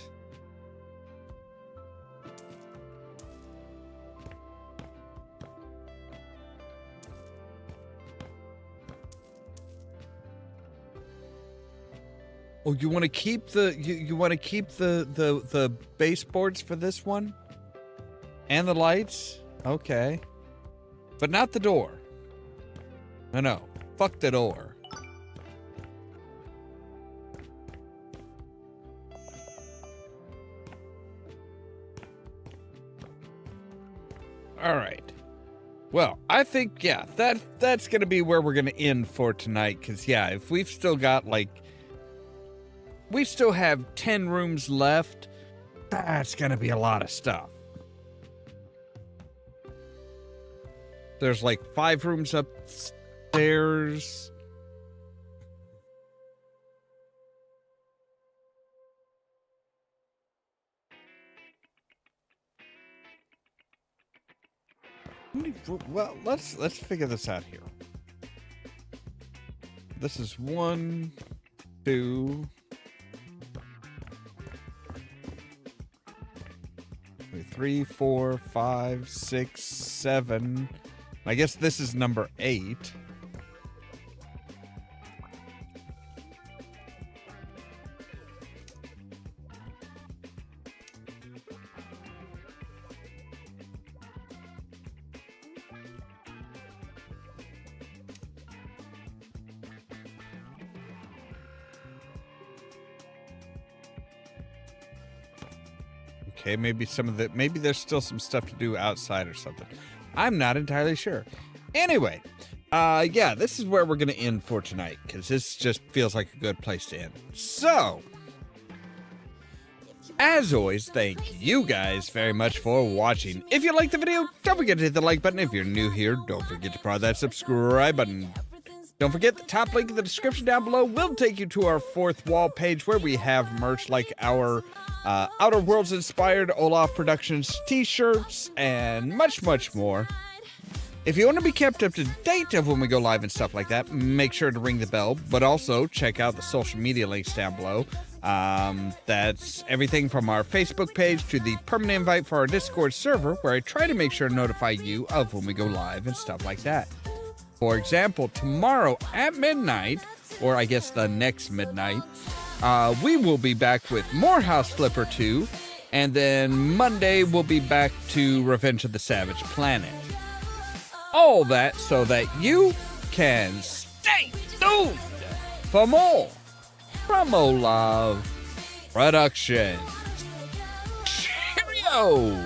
Oh, you want to keep the you want to keep the baseboards for this one? And the lights? Okay. But not the door. No. Fuck the door. Alright. Well, I think, yeah, that's gonna be where we're gonna end for tonight. Because, yeah, if we've still got, like... We still have 10 rooms left. That's gonna be a lot of stuff. There's like 5 rooms upstairs. Well, let's figure this out here. This is 1, 2, 3, 4, 5, 6, 7. I guess this is number 8. Okay, maybe there's still some stuff to do outside or something. I'm not entirely sure. Anyway, yeah, this is where we're going to end for tonight, because this just feels like a good place to end. So, as always, thank you guys very much for watching. If you liked the video, don't forget to hit the like button. If you're new here, don't forget to press that subscribe button. Don't forget, the top link in the description down below will take you to our fourth wall page where we have merch like our Outer Worlds inspired Ollamh Productions t-shirts and much, much more. If you want to be kept up to date of when we go live and stuff like that, make sure to ring the bell, but also check out the social media links down below. That's everything from our Facebook page to the permanent invite for our Discord server, where I try to make sure to notify you of when we go live and stuff like that. For example, tomorrow at midnight, or I guess the next midnight, we will be back with more House Flipper 2, and then Monday we'll be back to Revenge of the Savage Planet. All that so that you can stay tuned for more from Ollamh Productions. Cheerio!